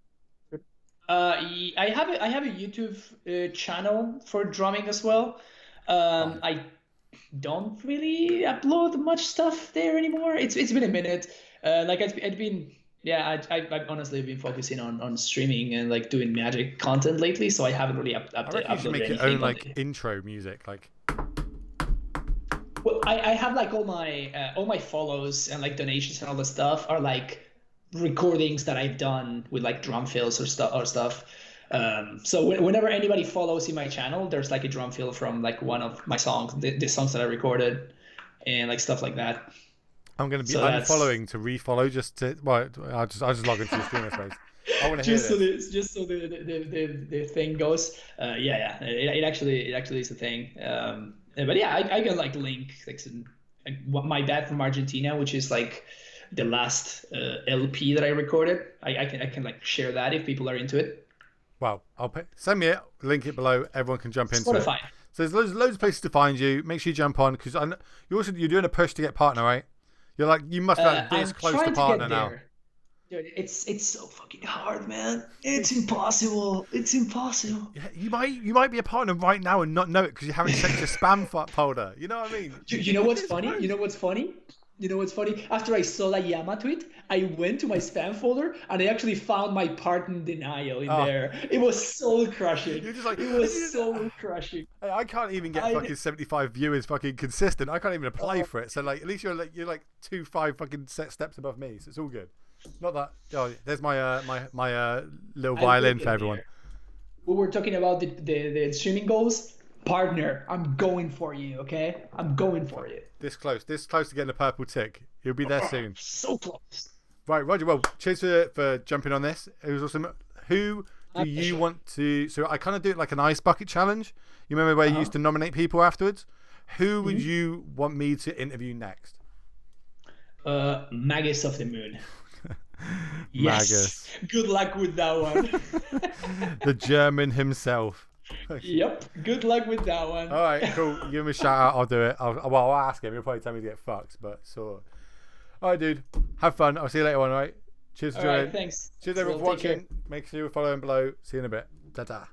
I have a YouTube channel for drumming as well. I don't really upload much stuff there anymore. It's been a minute. I've been I've honestly been focusing on streaming and like doing Magic content lately, so I haven't really I reckon you should uploaded make your anything. own on like the- intro music, like. Well, I have like all my follows and like donations and all the stuff are like recordings that I've done with like drum fills or stuff. So whenever anybody follows in my channel, there's like a drum fill from like one of my songs, the songs that I recorded, and like stuff like that. I'm going to be unfollowing to refollow just to. Well, I'll just log into the stream, I suppose. I want to hear this. Just so the thing goes. It actually is a thing. But yeah, I can like link like my dad from Argentina, which is like the last LP that I recorded. I can like share that if people are into it. Well, send me it, link it below. Everyone can jump into Spotify. it. So there's loads of places to find you. Make sure you jump on because you're doing a push to get partner, right? You're like you must be like this close to partner now. Dude, it's so fucking hard, man. It's impossible. It's impossible. Yeah, you might be a partner right now and not know it because you haven't checked your spam folder. You know what I mean? You know what's funny? You know what's funny? After I saw that Yama tweet, I went to my spam folder and I actually found my partner denial in there. It was soul crushing. You're just like, it was soul crushing. Hey, I can't even get fucking 75 viewers fucking consistent. I can't even apply for it. So like, at least you're like 5 fucking steps above me. So it's all good. Not that. Oh, there's my little violin for everyone. We were talking about the streaming goals. Partner, I'm going for you. Okay, I'm going for you. This close to getting a purple tick. He'll be there soon. So close. Right, Roger. Well, cheers for jumping on this. It was awesome. Who do you want to? So I kind of do it like an ice bucket challenge. You remember where you used to nominate people afterwards? Who would you want me to interview next? Magus of the Moon. Magus. Yes. Good luck with that one. The German himself. Yep. Good luck with that one. All right, cool. Give him a shout out. I'll do it. I'll ask him. He'll probably tell me to get fucked, but so. All right, dude. Have fun. I'll see you later on, all right? Cheers for joining. All right, thanks. Cheers, everyone, for watching. Make sure you follow him below. See you in a bit. Ta-ta.